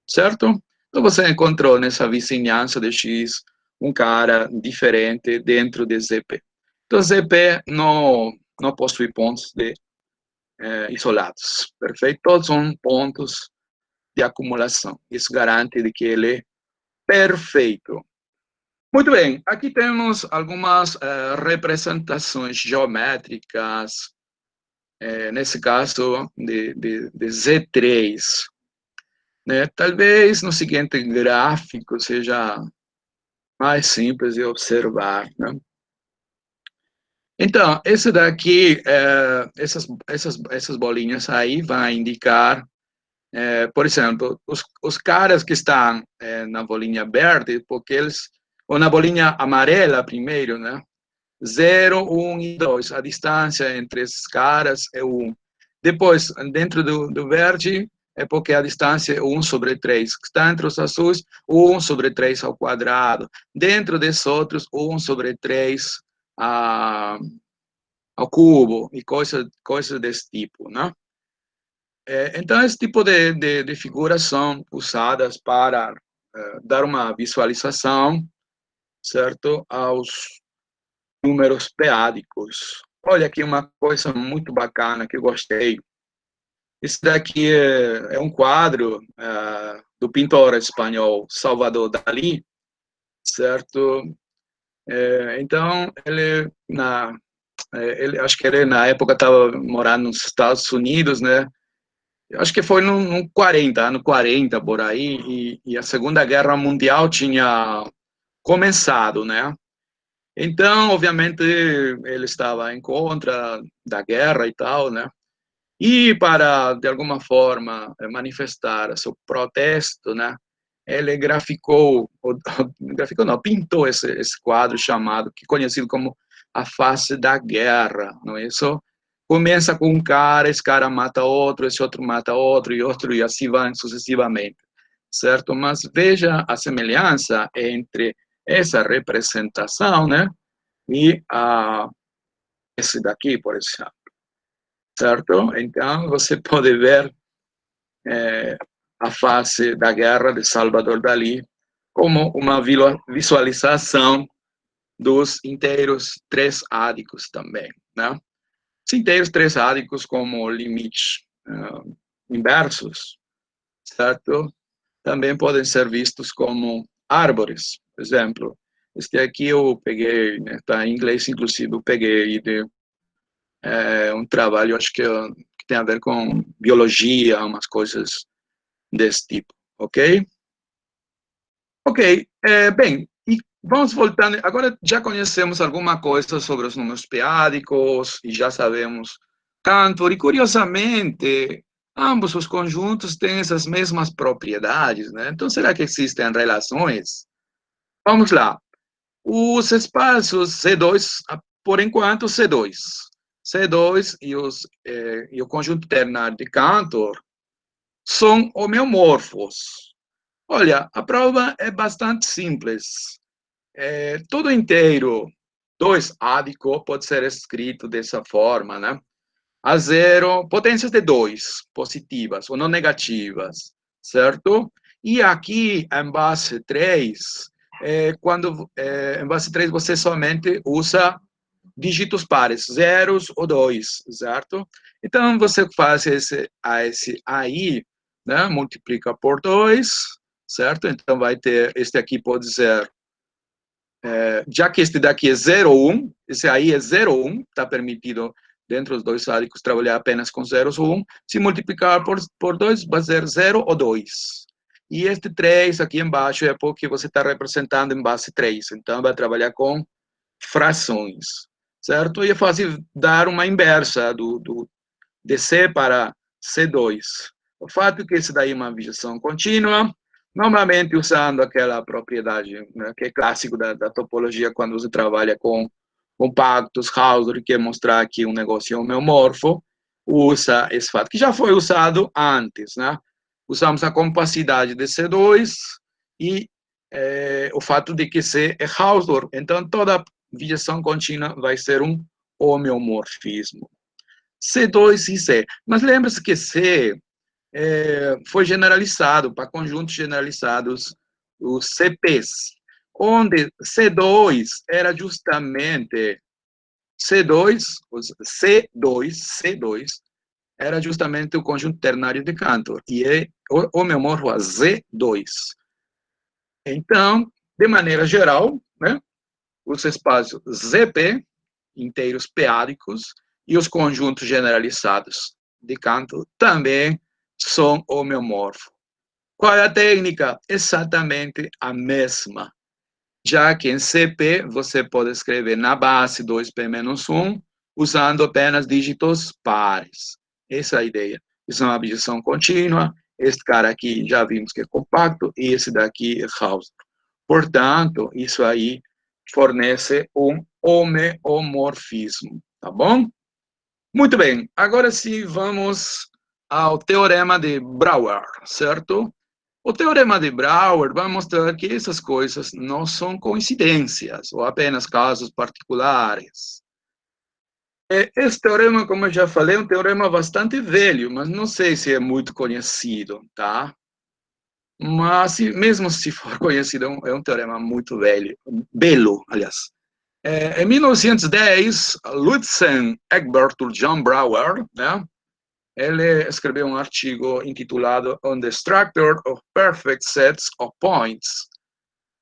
certo? Então, você encontrou nessa vizinhança de X um cara diferente dentro de ZP. Então, ZP não possui pontos isolados, perfeito? Todos são pontos de acumulação. Isso garante de que ele é perfeito. Muito bem, aqui temos algumas representações geométricas, nesse caso de Z3. Né? Talvez no seguinte gráfico seja mais simples de observar. Né? Então, esse daqui, essas bolinhas aí vão indicar, por exemplo, os caras que estão na bolinha verde, porque eles, ou na bolinha amarela primeiro, né? 0, 1 e 2. A distância entre esses caras é 1. Depois, dentro do verde, é porque a distância é 1 sobre 3. Está entre os azuis, 1 sobre 3 ao quadrado. Dentro desses outros, 1 sobre 3 ao cubo e coisas desse tipo, né? Então, esse tipo de figuras são usadas para dar uma visualização, certo, aos números p-ádicos. Olha aqui uma coisa muito bacana que eu gostei. Esse daqui é um quadro do pintor espanhol Salvador Dalí, certo? Então, acho que ele na época estava morando nos Estados Unidos, né? Acho que foi no ano 40, por aí, e a Segunda Guerra Mundial tinha começado, né? Então, obviamente, ele estava em contra da guerra e tal, né? E para, de alguma forma, manifestar seu protesto, né? Ele pintou esse quadro chamado, que é conhecido como a face da guerra, não é isso? Começa com um cara, esse cara mata outro, esse outro mata outro, e assim vai sucessivamente, certo? Mas veja a semelhança entre essa representação, né? E esse daqui, por exemplo, certo? Então, você pode ver a face da guerra de Salvador Dalí como uma visualização dos inteiros três-ádicos também, né? Os inteiros três-ádicos como limites inversos, certo? Também podem ser vistos como árvores. Por exemplo, este aqui eu peguei, né, tá em inglês, inclusive, eu peguei de um trabalho, acho que tem a ver com biologia, umas coisas desse tipo, ok? Ok, bem, e vamos voltando, agora já conhecemos alguma coisa sobre os números p-ádicos e já sabemos Cantor, e curiosamente, ambos os conjuntos têm essas mesmas propriedades, né? Então, será que existem relações? Vamos lá. Os espaços C2, por enquanto, C2. C2 e o conjunto ternário de Cantor são homeomorfos. Olha, a prova é bastante simples. Todo inteiro 2-ádico pode ser escrito dessa forma, né? A0, potências de 2, positivas ou não negativas, certo? E aqui, em base 3, em base 3 você somente usa dígitos pares, zeros ou 2, certo? Então, você faz esse aí, né? Multiplica por 2, certo? Então, vai ter, este aqui pode ser, já que este daqui é 0, 1, esse aí é 0, 1, está permitido dentro dos dois ádicos trabalhar apenas com zeros ou 1, se multiplicar por 2, vai ser 0 ou 2. E este 3 aqui embaixo é porque você está representando em base 3, então vai trabalhar com frações, certo? E é fácil dar uma inversa de C para C2. O fato é que isso daí é uma objeção contínua, normalmente usando aquela propriedade, né, que é clássico da topologia quando você trabalha com compactos, Hausdorff, que quer mostrar aqui um negócio homeomorfo, usa esse fato, que já foi usado antes, né? Usamos a compacidade de C2 e o fato de que C é Hausdorff, então toda objeção contínua vai ser um homeomorfismo. C2 e C. Mas lembre-se que C foi generalizado para conjuntos generalizados, os CPs, onde C2 era justamente C2 era justamente o conjunto ternário de Cantor, e é homeomorfo a Z2. Então, de maneira geral, né, os espaços ZP, inteiros p-ádicos, e os conjuntos generalizados de Cantor também são homeomorfos. Qual é a técnica? Exatamente a mesma. Já que em CP você pode escrever na base 2p-1, usando apenas dígitos pares. Essa é a ideia. Isso é uma abdição contínua. Este cara aqui já vimos que é compacto, e esse daqui é Hausdorff. Portanto, isso aí fornece um homeomorfismo, tá bom? Muito bem, agora sim vamos ao teorema de Brouwer, certo? O teorema de Brouwer vai mostrar que essas coisas não são coincidências ou apenas casos particulares. Esse teorema, como eu já falei, é um teorema bastante velho, mas não sei se é muito conhecido, tá? Mas mesmo se for conhecido, é um teorema muito velho, belo, aliás. Em 1910, Lutzen Egbertul John Brouwer, né? Ele escreveu um artigo intitulado On the Structure of Perfect Sets of Points,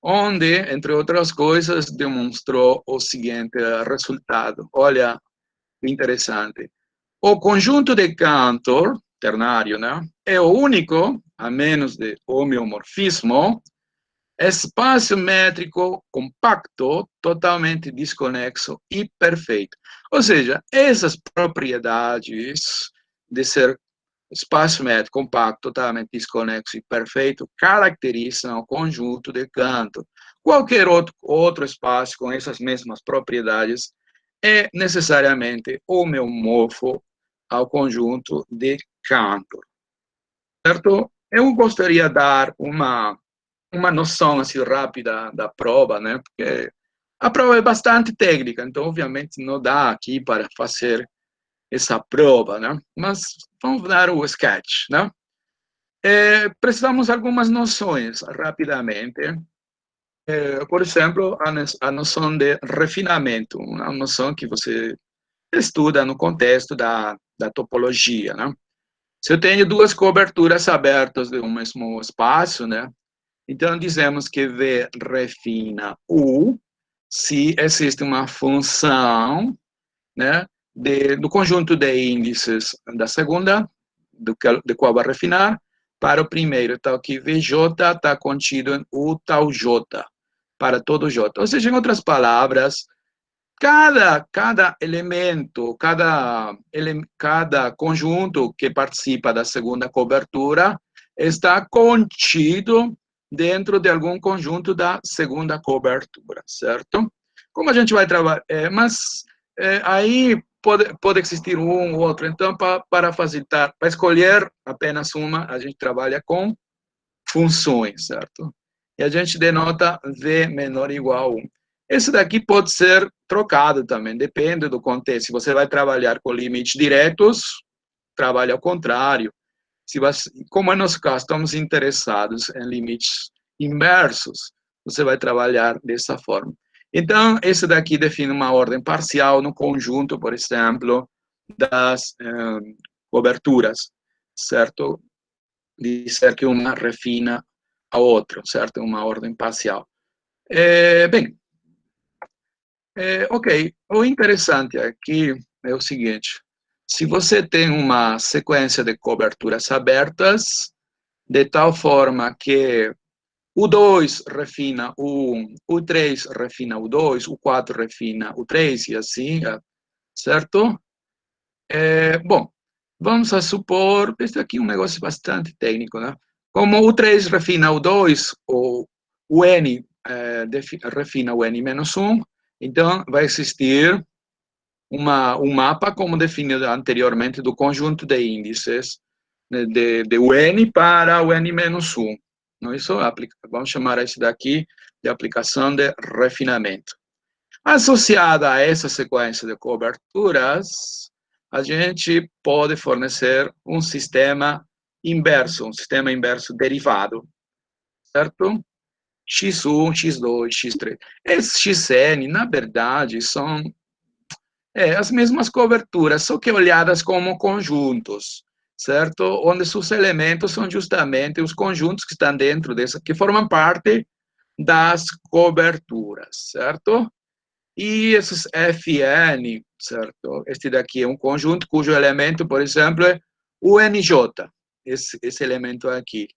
onde, entre outras coisas, demonstrou o seguinte resultado. Olha, interessante. O conjunto de Cantor, ternário, né, é o único, a menos de homeomorfismo, espaço métrico compacto, totalmente desconexo e perfeito. Ou seja, essas propriedades de ser espaço métrico compacto, totalmente desconexo e perfeito caracterizam o conjunto de Cantor. Qualquer outro espaço com essas mesmas propriedades é necessariamente homeomorfo ao conjunto de Cantor. Certo? Eu gostaria de dar uma noção assim rápida da prova, né? Porque a prova é bastante técnica, então obviamente não dá aqui para fazer essa prova, né? Mas vamos dar o sketch, né? Precisamos algumas noções rapidamente. Por exemplo, a noção de refinamento, uma noção que você estuda no contexto da topologia, né? Se eu tenho duas coberturas abertas de um mesmo espaço, né? Então, dizemos que V refina U se existe uma função, né, do conjunto de índices da segunda, de qual vai refinar, para o primeiro, tal que Vj está contido em U tal J, para todo J. Ou seja, em outras palavras, cada elemento, cada conjunto que participa da segunda cobertura está contido dentro de algum conjunto da segunda cobertura, certo? Como a gente vai trabalhar? Aí pode existir um ou outro. Então, para facilitar, para escolher apenas uma, a gente trabalha com funções, certo? E a gente denota V menor ou igual a 1. Esse daqui pode ser trocado também, depende do contexto. Se você vai trabalhar com limites diretos, trabalha ao contrário. Como é nosso caso, estamos interessados em limites inversos, você vai trabalhar dessa forma. Então, esse daqui define uma ordem parcial no conjunto, por exemplo, das coberturas, certo? Dizer que uma refina a outra, certo? Uma ordem parcial. Ok. O interessante aqui é o seguinte: se você tem uma sequência de coberturas abertas, de tal forma que o 2 refina o 1, o 3 refina o 2, o 4 refina o 3 e assim, certo? Bom, vamos a supor, este aqui é um negócio bastante técnico, né? Como o 3 refina o 2, ou o n refina o n menos 1, então vai existir um mapa, como definido anteriormente, do conjunto de índices de o n para o n menos 1. Não, isso vamos chamar isso daqui de aplicação de refinamento. Associada a essa sequência de coberturas, a gente pode fornecer um sistema inverso, um sistema inverso derivado, certo? X1, X2, X3. Esse XN, na verdade, são as mesmas coberturas, só que olhadas como conjuntos, certo? Onde seus elementos são justamente os conjuntos que estão dentro dessa, que formam parte das coberturas, certo? E esses FN, certo? Este daqui é um conjunto cujo elemento, por exemplo, é o NJ, esse elemento aqui.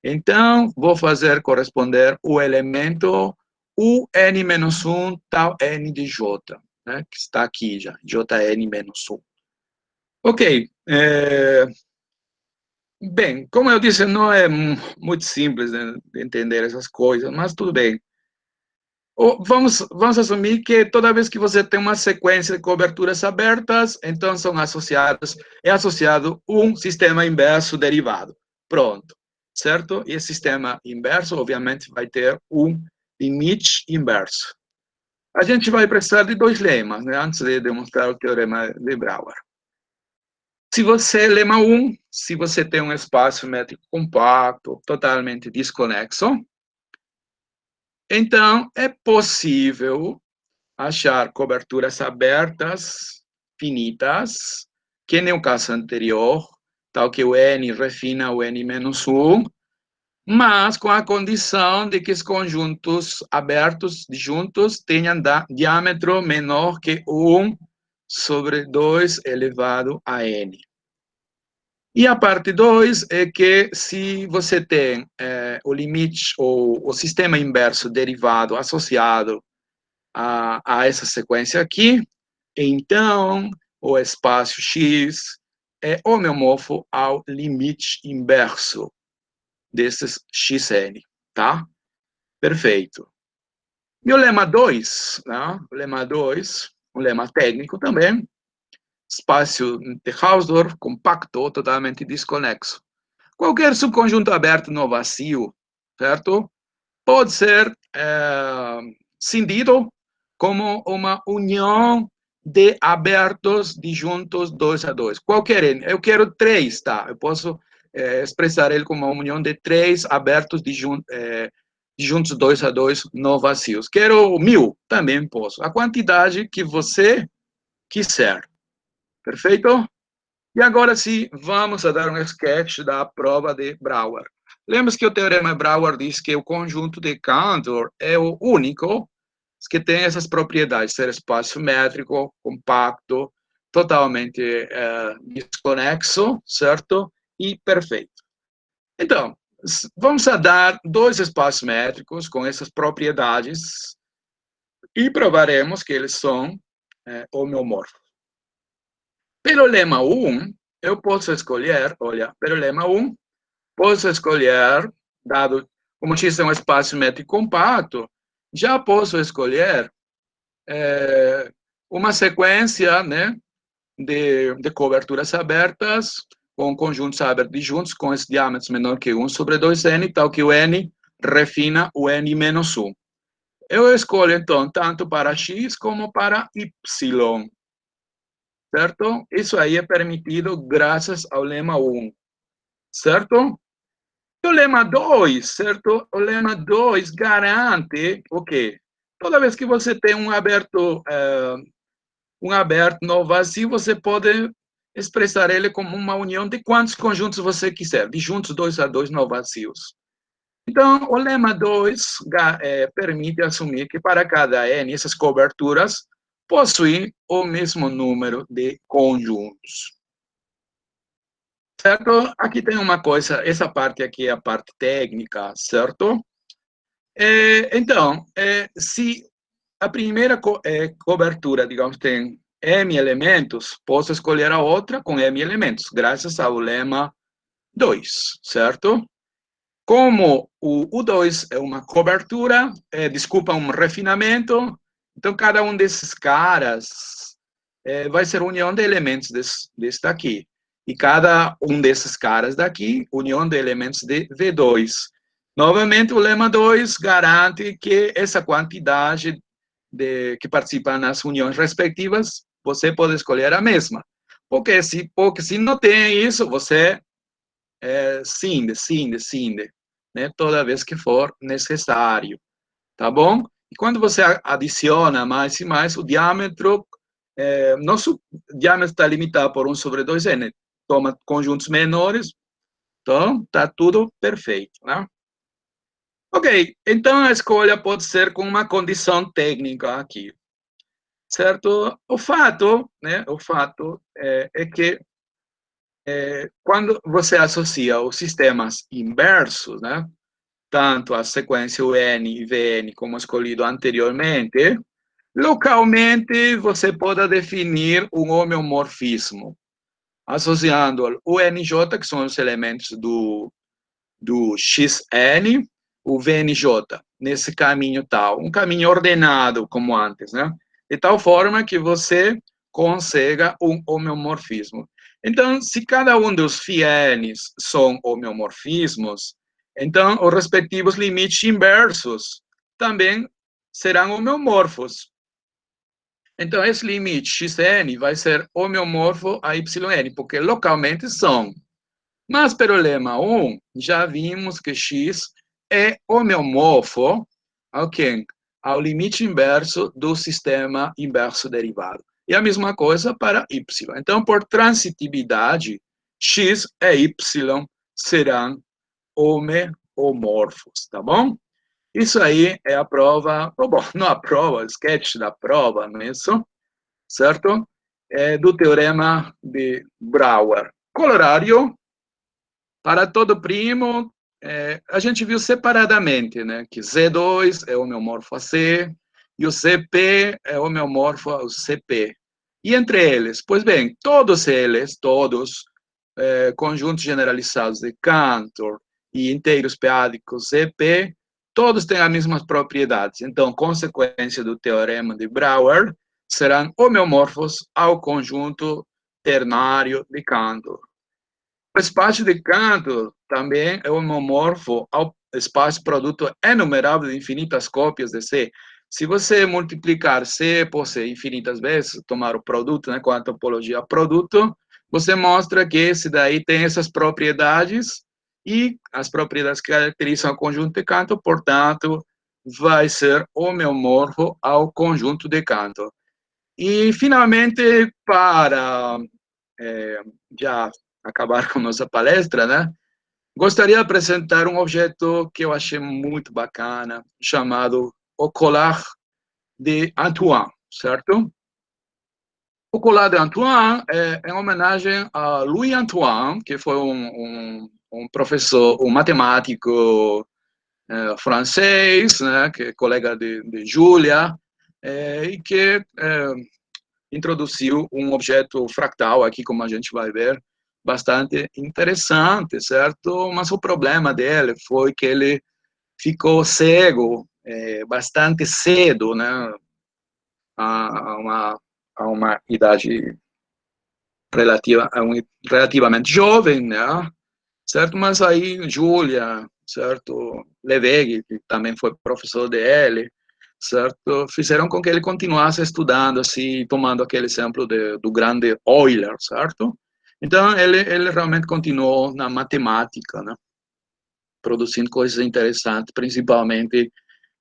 Então, vou fazer corresponder o elemento UN-1 tal N de J, né? Que está aqui já, JN-1. Ok. Bem, como eu disse, não é muito simples de entender essas coisas, mas tudo bem. Vamos assumir que toda vez que você tem uma sequência de coberturas abertas, então é associado um sistema inverso derivado. Pronto, certo? E esse sistema inverso, obviamente, vai ter um limite inverso. A gente vai precisar de dois lemas, né, antes de demonstrar o teorema de Brouwer. Lema 1, se você tem um espaço métrico compacto, totalmente desconexo, então, é possível achar coberturas abertas, finitas, que no caso anterior, tal que o N refina o N-1, mas com a condição de que os conjuntos abertos juntos tenham diâmetro menor que 1 sobre 2 elevado a N. E a parte 2 é que se você tem o limite ou o sistema inverso derivado associado a essa sequência aqui, então o espaço X é homeomorfo ao limite inverso desses Xn, tá? Perfeito. E o lema 2, né? O lema 2, um lema técnico também, espaço de Hausdorff compacto, totalmente desconexo. Qualquer subconjunto aberto no vazio, certo? Pode ser cindido como uma união de abertos disjuntos 2 a 2. Qualquer N. Eu quero 3, tá? Eu posso expressar ele como uma união de 3 abertos disjuntos 2 a 2 no vazios. Quero 1000, também posso. A quantidade que você quiser. Perfeito? E agora sim, vamos a dar um sketch da prova de Brouwer. Lembra que o teorema de Brouwer diz que o conjunto de Cantor é o único que tem essas propriedades, ser espaço métrico, compacto, totalmente desconexo, certo? E perfeito. Então, vamos a dar dois espaços métricos com essas propriedades e provaremos que eles são homeomorfos. Pelo lema 1, eu posso escolher, olha, pelo lema 1, posso escolher, dado como X é um espaço métrico compacto, já posso escolher uma sequência, né, de coberturas abertas com conjuntos abertos disjuntos com esse diâmetro menor que 1 sobre 2n, tal que o n refina o n menos 1. Eu escolho, então, tanto para x como para y. Certo? Isso aí é permitido graças ao lema 1, certo? E o lema 2, certo? O lema 2 garante o quê? Toda vez que você tem um aberto no vazio, você pode expressar ele como uma união de quantos conjuntos você quiser, de juntos 2 a 2 no vazios. Então, o lema 2 permite assumir que para cada N, essas coberturas possuem o mesmo número de conjuntos. Certo? Aqui tem uma coisa, essa parte aqui é a parte técnica, certo? Então, se a primeira cobertura, digamos, tem M elementos, posso escolher a outra com M elementos, graças ao lema 2, certo? Como o U2 é uma cobertura, desculpa, um refinamento, então cada um desses caras vai ser união de elementos desse daqui. E cada um desses caras daqui, união de elementos de V2. Novamente, o lema 2 garante que essa quantidade que participa nas uniões respectivas, você pode escolher a mesma. Porque se não tem isso, você Cinde, né? Toda vez que for necessário, tá bom? E quando você adiciona mais e mais, o diâmetro, nosso diâmetro está limitado por 1/2n, toma conjuntos menores, então tá tudo perfeito, né? Ok, então a escolha pode ser com uma condição técnica aqui, certo? O fato, né? O fato é que quando você associa os sistemas inversos, né? Tanto a sequência UN e VN como escolhido anteriormente, localmente você pode definir um homeomorfismo, associando o UNJ, que são os elementos do XN, o VNJ, nesse caminho tal, um caminho ordenado, como antes, né? De tal forma que você consiga um homeomorfismo. Então, se cada um dos φNs são homeomorfismos, então os respectivos limites inversos também serão homeomorfos. Então, esse limite xn vai ser homeomorfo a yn, porque localmente são. Mas, pelo lema 1, já vimos que x é homeomorfo ao limite inverso do sistema inverso derivado. E a mesma coisa para y. Então, por transitividade, x e y serão homeomorfos, tá bom? Isso aí é a prova, bom, não a prova, o sketch da prova, não é isso? Certo? Do teorema de Brouwer. Corolário, para todo primo, a gente viu separadamente, né, que Z2 é homeomorfo a C, e o CP é homeomorfo ao CP. E entre eles, pois bem, todos eles, conjuntos generalizados de Cantor e inteiros p-ádicos CP, todos têm as mesmas propriedades. Então, consequência do teorema de Brouwer, serão homeomorfos ao conjunto ternário de Cantor. O espaço de Cantor também é homeomorfo ao espaço produto enumerável de infinitas cópias de C. Se você multiplicar C por C infinitas vezes, tomar o produto, né, com a topologia produto, você mostra que esse daí tem essas propriedades e as propriedades que caracterizam o conjunto de Cantor, portanto, vai ser homeomorfo ao conjunto de Cantor. E, finalmente, para já acabar com nossa palestra, né? Gostaria de apresentar um objeto que eu achei muito bacana, chamado o Colar de Antoine, certo? O Colar de Antoine é em homenagem a Louis Antoine, que foi um professor, um matemático francês, né, que é colega de Julia, e que introduziu um objeto fractal aqui, como a gente vai ver, bastante interessante, certo? Mas o problema dele foi que ele ficou cego bastante cedo, né? A uma idade relativamente jovem, né? Certo? Mas aí Julia, certo? Levegh, que também foi professor dele, certo? Fizeram com que ele continuasse estudando, assim, tomando aquele exemplo do grande Euler, certo? Então, ele realmente continuou na matemática, né? Produzindo coisas interessantes, principalmente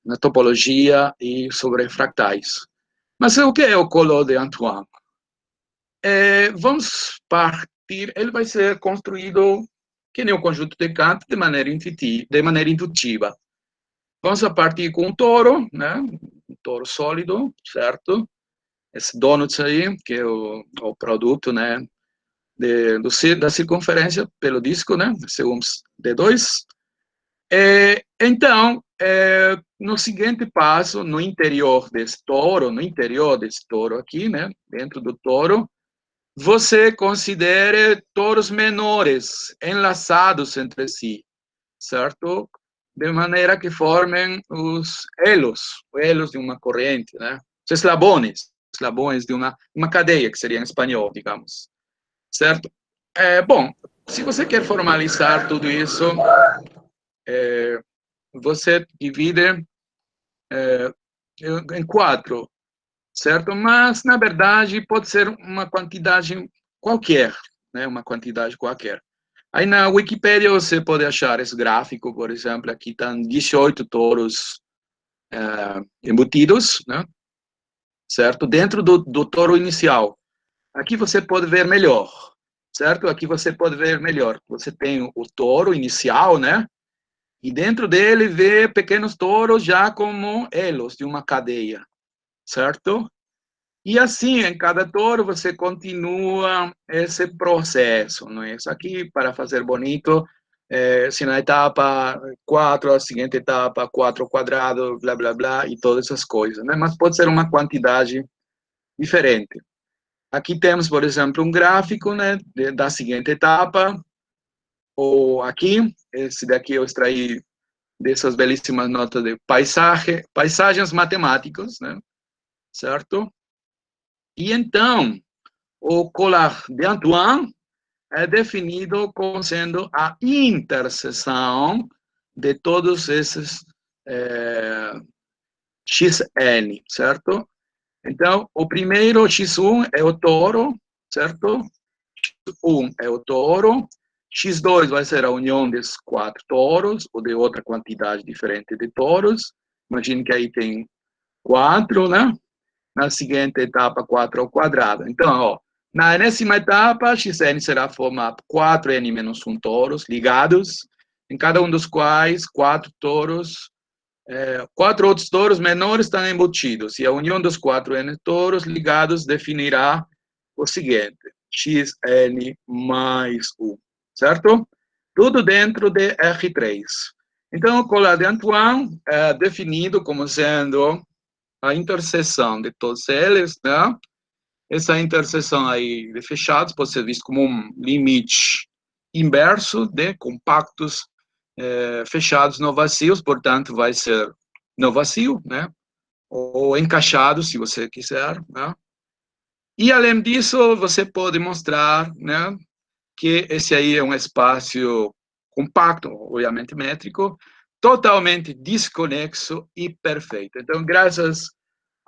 na topologia e sobre fractais. Mas o que é o Colar de Antoine? Vamos partir, ele vai ser construído que nem o conjunto de Kant de maneira indutiva. Vamos a partir com um toro, né? Um toro sólido, certo? Esse donut aí, que é o produto, né? Da circunferência pelo disco, né? Segundo D2. Então, no seguinte passo, no interior desse toro aqui, né? Dentro do toro, você considere toros menores enlaçados entre si, certo? De maneira que formem os elos de uma corrente, né? Os eslabões de uma cadeia, que seria em espanhol, digamos, certo? Bom, se você quer formalizar tudo isso, você divide em 4, certo? Mas, na verdade, pode ser uma quantidade qualquer, né? Uma quantidade qualquer. Aí na Wikipédia você pode achar esse gráfico, por exemplo, aqui estão 18 touros embutidos, né? Certo? Dentro do touro inicial. Aqui você pode ver melhor, certo? Aqui você pode ver melhor. Você tem o touro inicial, né? E dentro dele vê pequenos touros já como elos de uma cadeia, certo? E assim, em cada touro, você continua esse processo, não é? Isso aqui, para fazer bonito, se na etapa 4, a seguinte etapa, 4 ao quadrado, blá, blá, blá, e todas essas coisas, né? Mas pode ser uma quantidade diferente. Aqui temos, por exemplo, um gráfico, né, da seguinte etapa, ou aqui, esse daqui eu extraí dessas belíssimas notas de paisagens matemáticas, né? Certo? E então, o colar de Antoine é definido como sendo a interseção de todos esses xn, certo? Então, o primeiro x1 é o touro, certo? X1 é o touro, x2 vai ser a união desses 4 touros, ou de outra quantidade diferente de touros. Imagine que aí tem 4, né? Na seguinte etapa, 4 ao quadrado. Então, ó, na enésima etapa, xn será formado por 4n menos 1 touros ligados, em cada um dos quais 4 touros, 4 outros touros menores estão embutidos, e a união dos 4n touros ligados definirá o seguinte, xn mais 1, certo? Tudo dentro de R3. Então, o colar de Antoine é definido como sendo a interseção de todos eles, né? Essa interseção aí de fechados pode ser visto como um limite inverso de compactos fechados não vazios, portanto, vai ser não vazio, né? Ou encaixado, se você quiser, né? E, além disso, você pode mostrar, né, que esse aí é um espaço compacto, obviamente métrico, totalmente desconexo e perfeito. Então, graças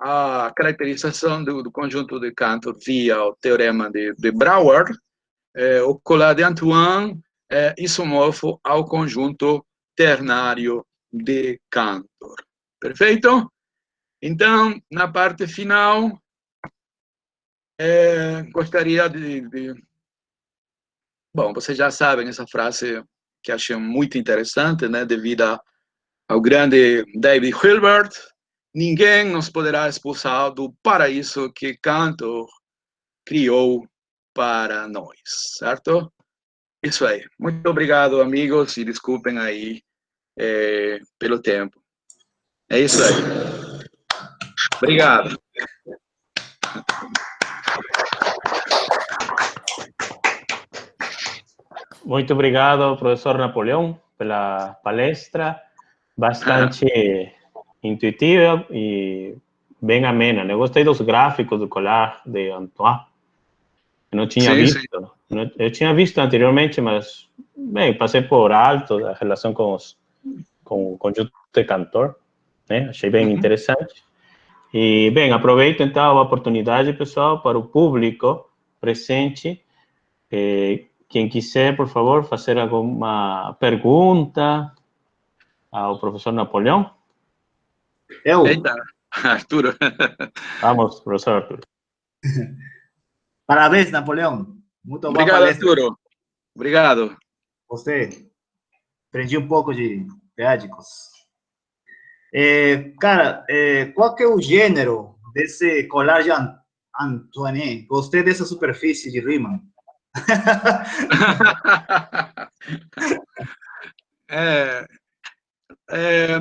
à caracterização do conjunto de Cantor via o teorema de Brouwer, o colar de Antoine é isomorfo ao conjunto ternário de Cantor. Perfeito? Então, na parte final, gostaria Bom, vocês já sabem essa frase que achei muito interessante, né, devido ao grande David Hilbert, ninguém nos poderá expulsar do paraíso que Cantor criou para nós, certo? Isso aí. Muito obrigado, amigos, e desculpem aí pelo tempo. É isso aí. Obrigado. Muito obrigado, professor Napoleão, pela palestra, bastante intuitiva e bem amena. Eu gostei dos gráficos do colar de Antoine. Eu não tinha visto. Sim. Eu tinha visto anteriormente, mas, bem, passei por alto a relação com o conjunto de Cantor, né? Achei bem interessante. E, bem, aproveito, então, a oportunidade, pessoal, para o público presente. Quem quiser, por favor, fazer alguma pergunta ao professor Napoleão? Eu. Eita, Arturo. Vamos, professor Arturo. Parabéns, Napoleão. Muito obrigado, palestra. Arturo. Obrigado. Gostei. Aprendi um pouco de teádicos. Cara, qual que é o gênero desse colar de Antoine? Gostei dessa superfície de Riemann.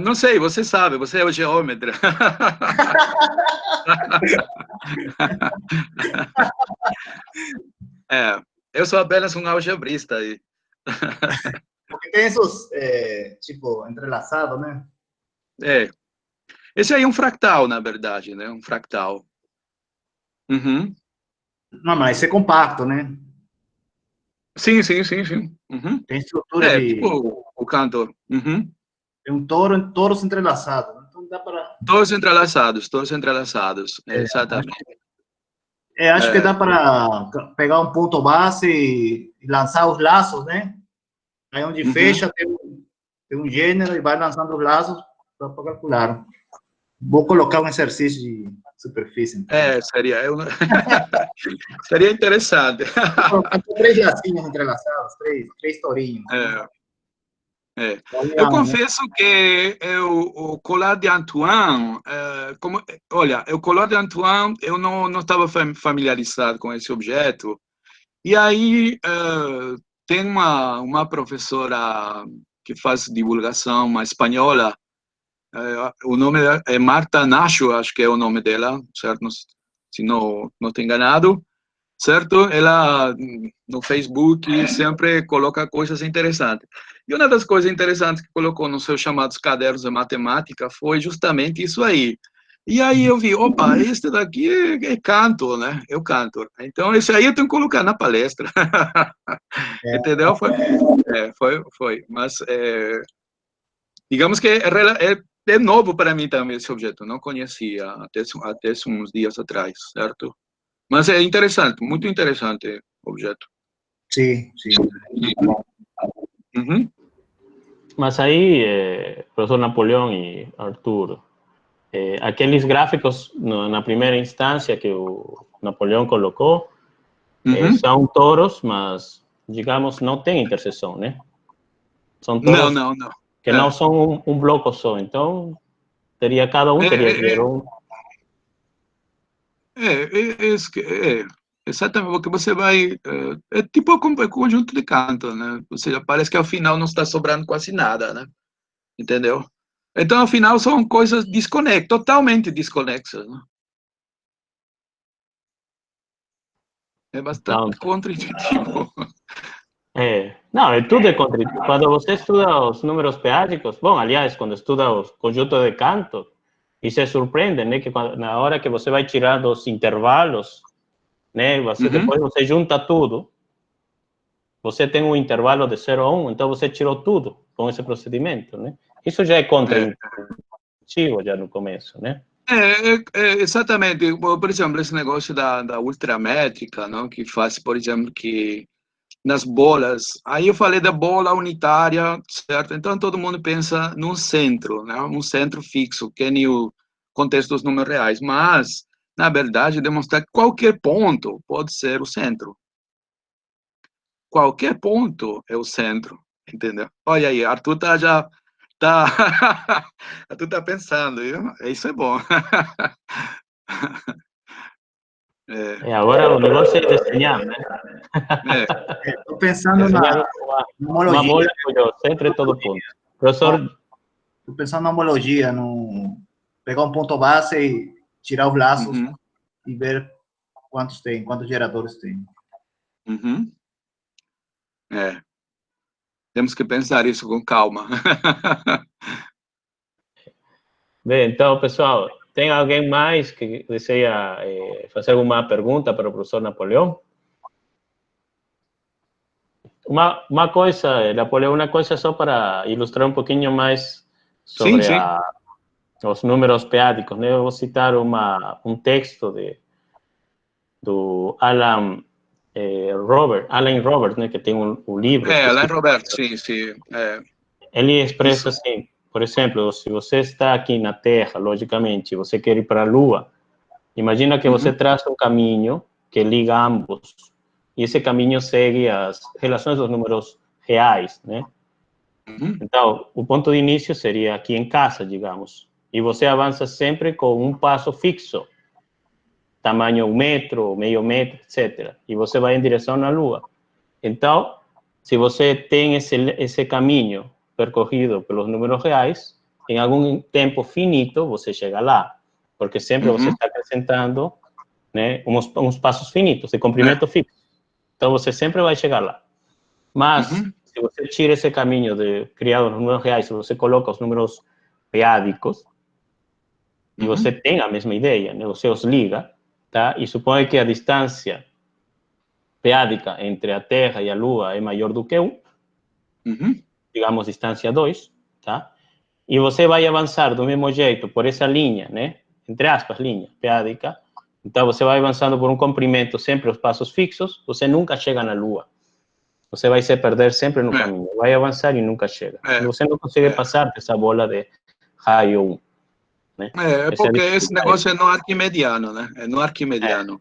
Não sei, você sabe, você é o geômetra. Eu sou apenas um algebrista aí. Porque tem esses, tipo, entrelaçado, né? Esse aí é um fractal, na verdade, né? Um fractal. Uhum. Não, mas esse é compacto, né? Sim. Uhum. Tem estrutura de... tipo o Cantor. Uhum. Tem um touros entrelaçados. Então dá para... Todos entrelaçados. Exatamente. Acho que dá para pegar um ponto base e lançar os laços, né? Aí onde fecha, tem um gênero e vai lançando os laços para calcular. Vou colocar um exercício de superfície. Então. Seria interessante. Vou colocar 3 lacinhos entrelaçados, três tourinhos. Eu confesso que o colar de Antoine, olha, o colar de Antoine, eu não estava familiarizado com esse objeto, e aí tem uma professora que faz divulgação, uma espanhola, o nome é Marta Nacho, acho que é o nome dela, certo? Se não estou enganado, certo? Ela no Facebook sempre coloca coisas interessantes. E uma das coisas interessantes que colocou nos seus chamados cadernos de matemática foi justamente isso aí. E aí eu vi, opa, este daqui é canto, né? Eu canto. Então, esse aí eu tenho que colocar na palestra. Entendeu? Foi. Mas, digamos que é novo para mim também esse objeto. Não conhecia até uns dias atrás, certo? Mas é interessante, muito interessante o objeto. Sim. Uhum. Mas aí, professor Napoleão e Arturo, aqueles gráficos na primeira instância que o Napoleão colocou são touros, mas, digamos, não tem interseção, né? São touros não. que não são um bloco só. Então, cada um teria que ter um... Exatamente, porque você vai... É tipo um conjunto de canto, né? Ou seja, parece que ao final não está sobrando quase nada, né? Entendeu? Então, ao final, são coisas totalmente desconexas, né? É bastante contraintuitivo. Não, tudo é contraintuitivo. Quando você estuda os números p-ádicos, bom, aliás, quando estuda os conjuntos de canto, e se surpreende, né, que na hora que você vai tirar os intervalos, né, depois você junta tudo, você tem um intervalo de 0 a 1, então você tirou tudo com esse procedimento, né? Isso já é contraintuitivo já no começo, né? Exatamente. Por exemplo, esse negócio da ultramétrica, não? Que faz, por exemplo, que nas bolas, aí eu falei da bola unitária, certo? Então todo mundo pensa num centro, né? Um centro fixo, que é no contexto dos números reais, mas, na verdade, demonstrar que qualquer ponto pode ser o centro. Qualquer ponto é o centro, entendeu? Olha aí, Arthur tá Arthur tá pensando, viu? Isso é bom. Agora o negócio é desenhar, né? Estou pensando na uma bola cujo centro é todo ponto. Professor... Estou pensando na homologia, pegar um ponto base e tirar os laços e ver quantos geradores tem. Temos que pensar isso com calma. Bem, então, pessoal, tem alguém mais que deseja fazer alguma pergunta para o professor Napoleão? Uma coisa, Napoleão, uma coisa só para ilustrar um pouquinho mais sobre os números p-ádicos, né? Eu vou citar um texto do Alan Robert, né, que tem um livro. Alan Robert, sim. Ele expressa assim, por exemplo, se você está aqui na Terra, logicamente, você quer ir para a Lua, imagina que você traça um caminho que liga ambos, e esse caminho segue as relações dos números reais, né? Então, o ponto de início seria aqui em casa, digamos, e você avança sempre com um passo fixo, tamanho 1 metro, meio metro, etc. E você vai em direção à Lua. Então, se você tem esse caminho percorrido pelos números reais, em algum tempo finito você chega lá, porque sempre você está acrescentando, né, uns passos finitos, de comprimento fixo. Então, você sempre vai chegar lá. Mas, se você tira esse caminho criado nos números reais, se você coloca os números p-ádicos, e você tem a mesma ideia, né, você os liga, tá? E supõe que a distância p-ádica entre a Terra e a Lua é maior do que 1, digamos distância 2, tá? E você vai avançar do mesmo jeito por essa linha, né? Entre aspas, linha p-ádica. Então, você vai avançando por um comprimento sempre os passos fixos, você nunca chega na Lua. você vai se perder sempre no caminho, vai avançar e nunca chega. Você não consegue passar dessa bola de raio 1. Né? Porque esse negócio é no arquimediano, né? É no arquimediano.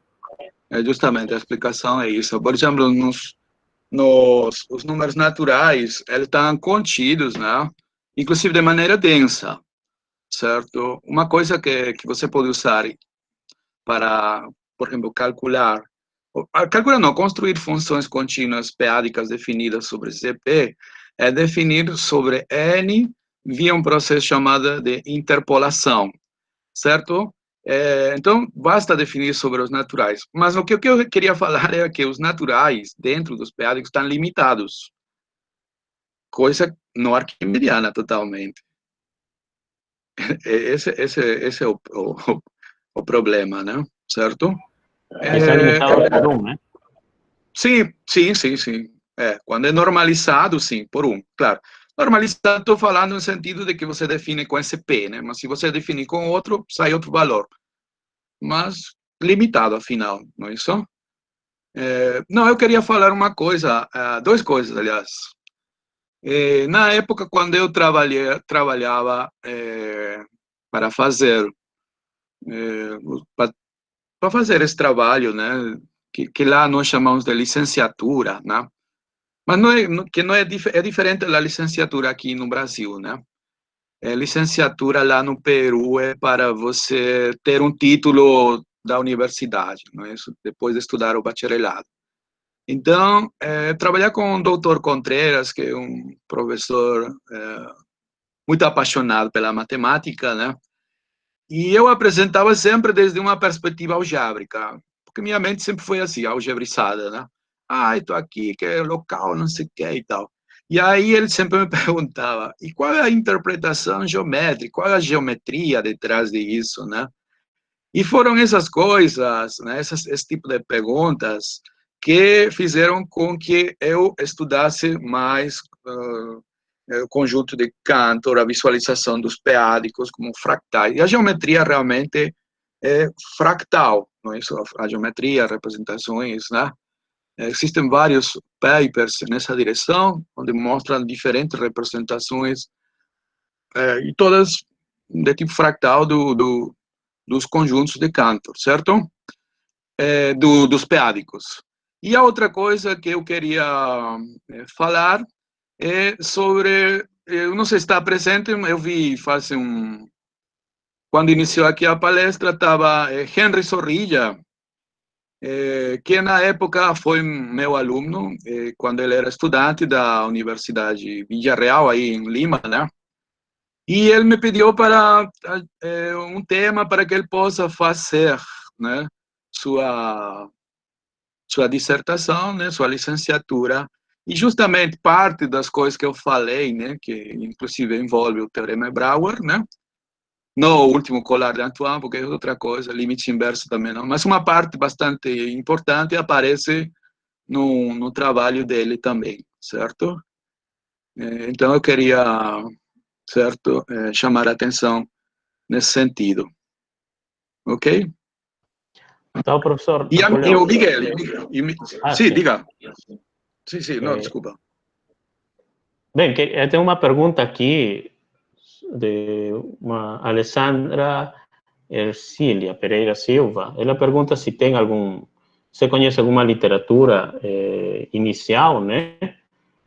Justamente, a explicação é isso. Por exemplo, os números naturais, eles estão contidos, né? Inclusive de maneira densa, certo? Uma coisa que você pode usar para, por exemplo, calcular não, construir funções contínuas p-ádicas definidas sobre CP é definir sobre N via um processo chamado de interpolação, certo? Então, basta definir sobre os naturais. Mas o que eu queria falar é que os naturais, dentro dos p-ádicos, estão limitados. Coisa não arquimediana totalmente. Esse é o problema, né? Certo? Está limitado por 1, né? Sim. Quando é normalizado, sim, por 1, claro. Normalizado, estou falando no sentido de que você define com esse P, né? Mas se você definir com outro, sai outro valor. Mas limitado, afinal, não é isso? Não, eu queria falar uma coisa, 2 coisas, aliás. Na época, quando eu trabalhava para fazer esse trabalho, né? Que lá nós chamamos de licenciatura, né? Mas é diferente da licenciatura aqui no Brasil, né? Licenciatura lá no Peru é para você ter um título da universidade, não é isso? Depois de estudar o bacharelado. Então, trabalhar com o Dr. Contreras, que é um professor muito apaixonado pela matemática, né? E eu apresentava sempre desde uma perspectiva algébrica, porque minha mente sempre foi assim, algebrizada, né? Estou aqui, que é local, não sei o que e tal. E aí ele sempre me perguntava, e qual é a interpretação geométrica, qual é a geometria detrás disso, né? E foram essas coisas, né, esse tipo de perguntas, que fizeram com que eu estudasse mais o conjunto de Cantor, a visualização dos p-ádicos como fractais. E a geometria realmente é fractal, não é isso? A geometria, representações, né? Existem vários papers nessa direção, onde mostram diferentes representações, e todas de tipo fractal dos conjuntos de Cantor, certo? Dos p-ádicos. E a outra coisa que eu queria falar é sobre, eu não sei se está presente, eu vi quando iniciou aqui a palestra, estava Henry Zorrilla, que na época foi meu aluno, quando ele era estudante da Universidade Villarreal, aí em Lima, né? E ele me pediu para um tema para que ele possa fazer, né, sua dissertação, né, sua licenciatura. E justamente parte das coisas que eu falei, né, que inclusive envolve o Teorema de Brouwer, né, não o último colar de Antoine, porque é outra coisa, limite inverso também não, mas uma parte bastante importante aparece no trabalho dele também, certo? Então eu queria, certo, chamar a atenção nesse sentido, ok? Então, professor... E o Miguel, sim, diga. Sim, não, desculpa. Bem, eu tenho uma pergunta aqui de uma Alessandra Ercília Pereira Silva. Ela pergunta se tem você conhece alguma literatura inicial, né?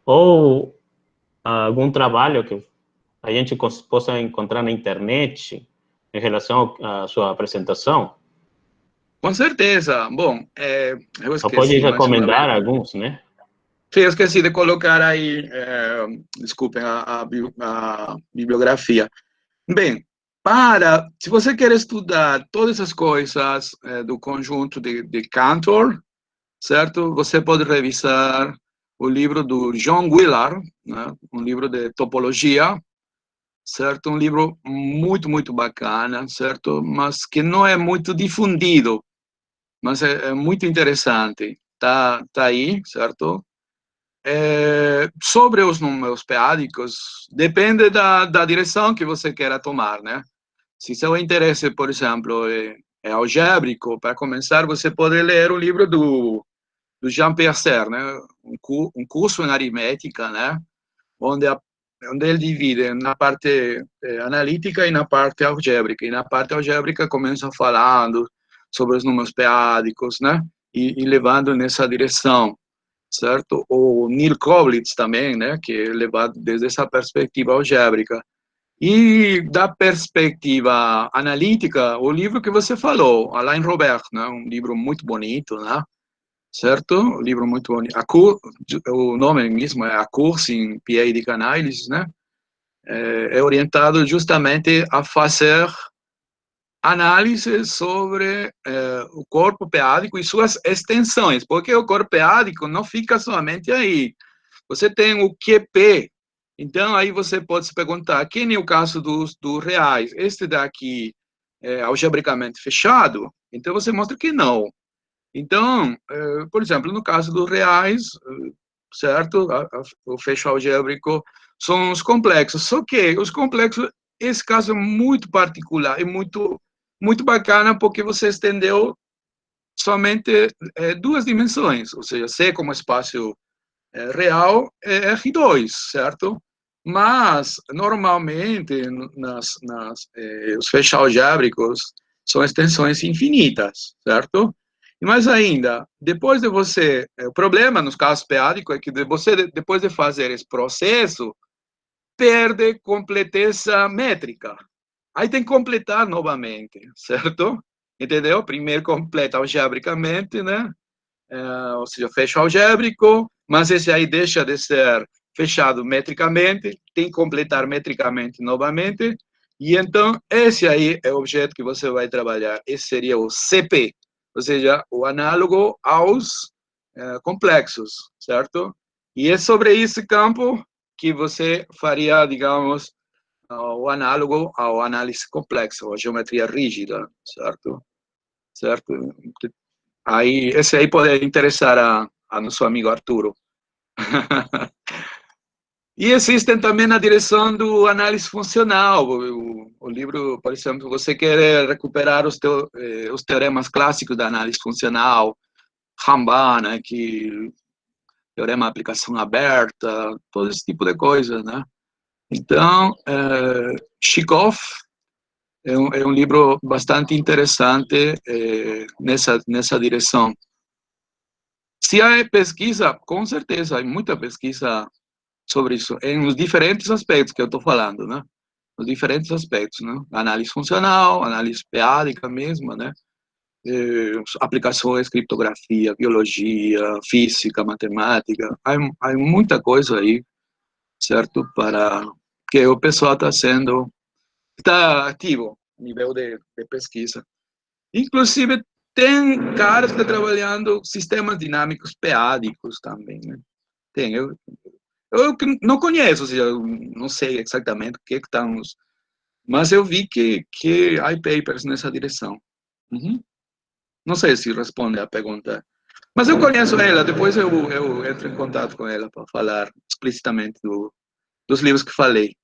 Ou algum trabalho que a gente possa encontrar na internet em relação à sua apresentação? Com certeza. Bom, eu esqueci. Ou pode recomendar alguns, né? Sim, eu esqueci de colocar aí, desculpem, a bibliografia. Bem, se você quer estudar todas essas coisas do conjunto de Cantor, certo? Você pode revisar o livro do John Willard, né? Um livro de topologia, certo? Um livro muito, muito bacana, certo? Mas que não é muito difundido, mas é muito interessante. Tá aí, certo? Sobre os números p-ádicos, depende da direção que você queira tomar, né? Se seu interesse, por exemplo, é algébrico, para começar, você pode ler o livro do Jean-Pierre Serre, né? Um curso em aritmética, né? Onde ele divide na parte analítica e na parte algébrica. E na parte algébrica começa falando sobre os números p-ádicos, né? E levando nessa direção, certo? O Neil Koblitz também, né? Que é levado desde essa perspectiva algébrica. E da perspectiva analítica, o livro que você falou, Alain Robert, né? Um livro muito bonito, né? Certo? Um livro muito bonito. O nome mesmo é A Course em P-Adic Analysis, né? É orientado justamente a fazer análises sobre o corpo p-ádico e suas extensões, porque o corpo p-ádico não fica somente aí. Você tem o QP, então aí você pode se perguntar, quem é o caso dos reais? Este daqui é algebricamente fechado? Então você mostra que não. Então, por exemplo, no caso dos reais, certo? O fecho algébrico são os complexos. Só que os complexos, esse caso é muito particular e muito bacana porque você estendeu somente duas dimensões, ou seja, C como espaço real é R2, certo? Mas, normalmente, os fechos algébricos são extensões infinitas, certo? E mais ainda, depois de você... O problema, nos casos p-ádicos, é que você, depois de fazer esse processo, perde completeza métrica. Aí tem que completar novamente, certo? Entendeu? Primeiro completa algebricamente, né? Ou seja, fecho algébrico, mas esse aí deixa de ser fechado metricamente, tem que completar metricamente novamente, e então esse aí é o objeto que você vai trabalhar, esse seria o CP, ou seja, o análogo aos complexos, certo? E é sobre esse campo que você faria, digamos, o análogo ao análise complexa, ou a geometria rígida, certo? Certo? Aí, esse aí pode interessar a nosso amigo Arturo. E existem também na direção do análise funcional. O livro, por exemplo, você quer recuperar os teoremas clássicos da análise funcional, Ramban, né, que teorema de aplicação aberta, todo esse tipo de coisa, né? Então, Chikov é um livro bastante interessante nessa direção. Se há pesquisa, com certeza, há muita pesquisa sobre isso, em os diferentes aspectos que eu estou falando, né? Os diferentes aspectos, né? Análise funcional, análise p-ádica mesmo, né? Aplicações, criptografia, biologia, física, matemática, há muita coisa aí, certo? Para que o pessoal está ativo a nível de pesquisa. Inclusive, tem caras que estão trabalhando sistemas dinâmicos p-ádicos também, né? Tem, eu não conheço, ou seja, eu não sei exatamente o que estão, mas eu vi que há papers nessa direção. Uhum. Não sei se responde à pergunta, mas eu conheço ela, depois eu entro em contato com ela para falar explicitamente dos livros que falei.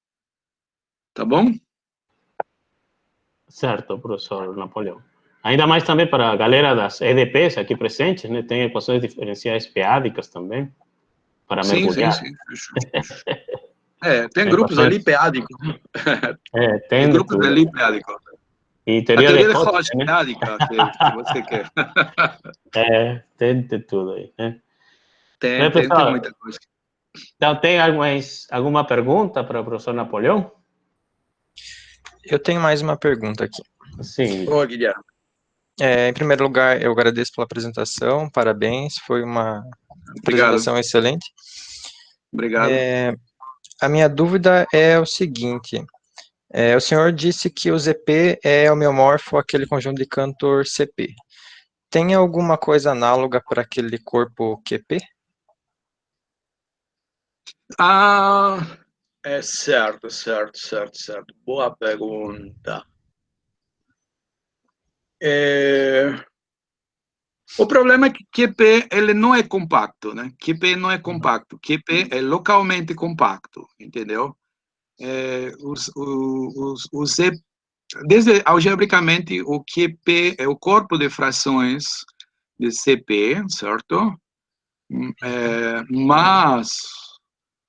Tá bom? Certo, professor Napoleão. Ainda mais também para a galera das EDPs aqui presentes, né? Tem equações diferenciais p-ádicas também, para mergulhar. Sim. Tem grupos ali p-ádicos. Tem Tem de grupos tudo. ali p-ádicos. E A teoria de Hodge Hodge, né? p-ádica, que você quer. Tem de tudo aí, né? Tem muita coisa. Então, tem alguma pergunta para o professor Napoleão? Eu tenho mais uma pergunta aqui. Sim. Ô, Guilherme. Em primeiro lugar, eu agradeço pela apresentação, parabéns, foi uma apresentação excelente. Obrigado. A minha dúvida é o seguinte, o senhor disse que o ZP é homeomorfo àquele conjunto de Cantor CP. Tem alguma coisa análoga para aquele corpo QP? Certo. Boa pergunta. O problema é que QP ele não é compacto, né? QP não é compacto. QP é localmente compacto, entendeu? Desde algebricamente, o QP é o corpo de frações de CP, certo? mas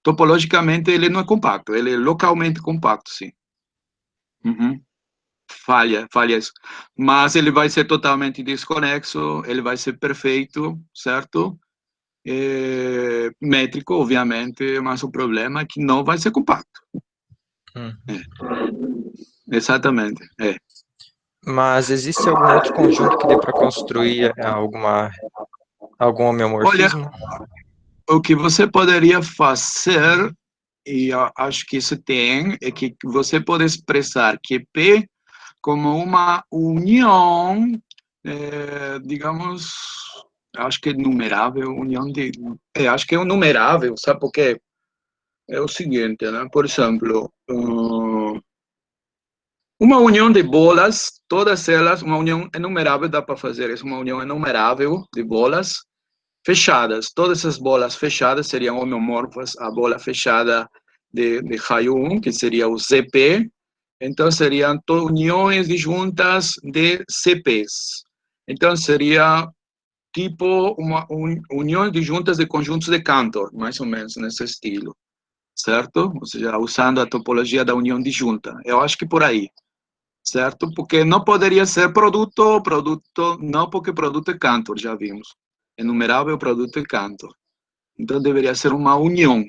topologicamente ele não é compacto, ele é localmente compacto, sim. Falha isso. Mas ele vai ser totalmente desconexo, ele vai ser perfeito, certo? Métrico, obviamente, mas o problema é que não vai ser compacto. Exatamente, Mas existe algum outro conjunto que dê para construir algum homeomorfismo? Olha, o que você poderia fazer, e eu acho que isso tem, é que você pode expressar QP como uma união, digamos, acho que é numerável, acho que é um numerável, sabe por quê? É o seguinte, né? Por exemplo, uma união de bolas, todas elas, uma união enumerável, dá para fazer isso, uma união enumerável de bolas fechadas. Todas essas bolas fechadas seriam homeomorfas à bola fechada de raio 1, que seria o ZP. Então, seriam uniões de juntas de CPs. Então, seria tipo uma união de juntas de conjuntos de Cantor, mais ou menos nesse estilo, certo? Ou seja, usando a topologia da união de junta. Eu acho que por aí, certo? Porque não poderia ser produto, não, porque produto é Cantor, já vimos. Enumerável produto é Cantor. Então, deveria ser uma união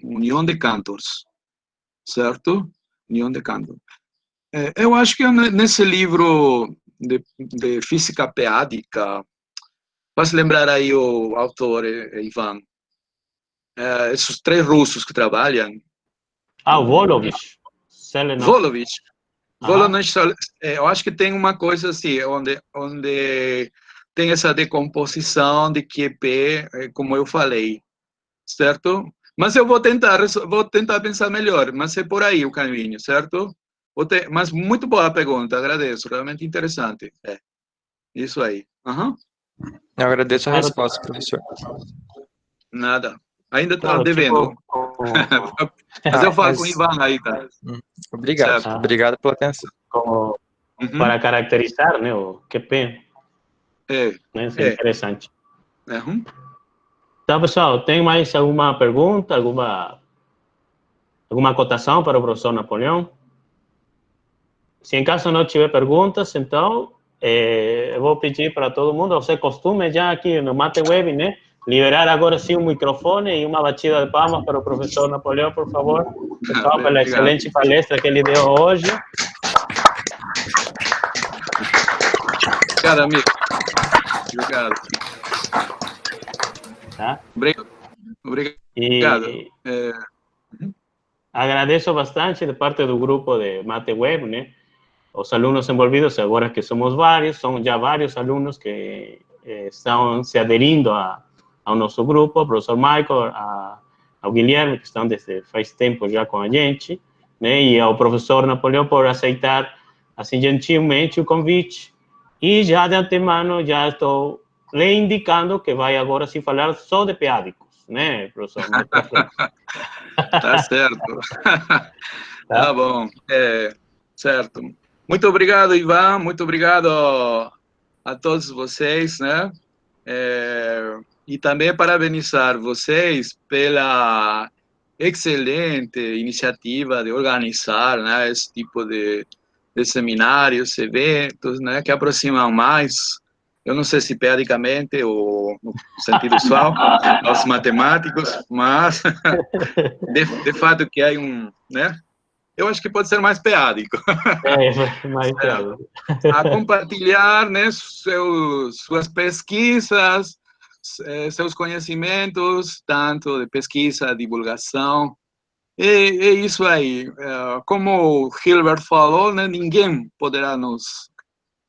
de Cantors, certo? União de Cantor. Eu acho que nesse livro de física peádica, faz lembrar aí o autor, Ivan, esses três russos que trabalham. O Volovich. Volovich. Volovich, eu acho que tem uma coisa assim, onde tem essa decomposição de QP, como eu falei, certo? Mas eu vou tentar pensar melhor, mas é por aí o caminho, certo? Mas muito boa a pergunta, agradeço, realmente interessante. Isso aí. Eu agradeço a resposta, professor. Nada. Ainda está Claro, devendo. tipo... Mas eu falo com o Ivan aí, tá? Obrigado. Certo. Obrigado pela atenção. Como para caracterizar, né, o QP. Né, isso é interessante. Então, pessoal, tem mais alguma pergunta, alguma acotação para o professor Napoleão? Se em caso não tiver perguntas, então, eu vou pedir para todo mundo, você costume já aqui no MateWeb, né, liberar agora sim o microfone e uma batida de palmas para o professor Napoleão, por favor. Pessoal, pela excelente palestra que ele deu hoje. Obrigado, amigo. Obrigado. Tá? Obrigado. Agradeço bastante de parte do grupo de MateWeb, né? Os alunos envolvidos, agora que somos vários, são já vários alunos que estão se aderindo ao nosso grupo, o professor Michael, ao Guilherme, que estão desde faz tempo já com a gente, né? E ao professor Napoleão por aceitar, assim, gentilmente o convite. E já de antemano, já estou reindicando que vai agora sim falar só de peádicos, né, professor? Mais pra frente. Tá certo. Tá bom. Certo. Muito obrigado, Ivan. Muito obrigado a todos vocês, né? E também parabenizar vocês pela excelente iniciativa de organizar, né, esse tipo de seminários, eventos, né, que aproximam mais, eu não sei se periodicamente ou no sentido usual, aos matemáticos, mas de fato que há né, eu acho que pode ser mais peádico. Mais peádico. A compartilhar, né, suas pesquisas, seus conhecimentos, tanto de pesquisa, divulgação, é isso aí. Como o Hilbert falou, né, ninguém poderá nos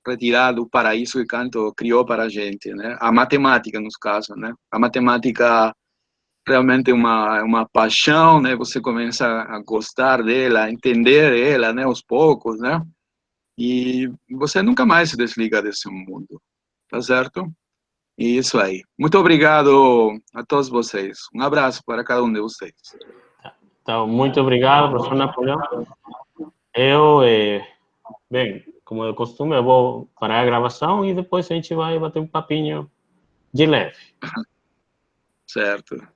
retirar do paraíso que Kant criou para a gente, né? A matemática, nos casos, né? A matemática realmente é uma paixão, né? Você começa a gostar dela, a entender ela, né, aos poucos, né? E você nunca mais se desliga desse mundo, tá certo? E isso aí. Muito obrigado a todos vocês. Um abraço para cada um de vocês. Então, muito obrigado, professor Napoleão. Eu, bem, como de costume, eu vou parar a gravação e depois a gente vai bater um papinho de leve. Certo.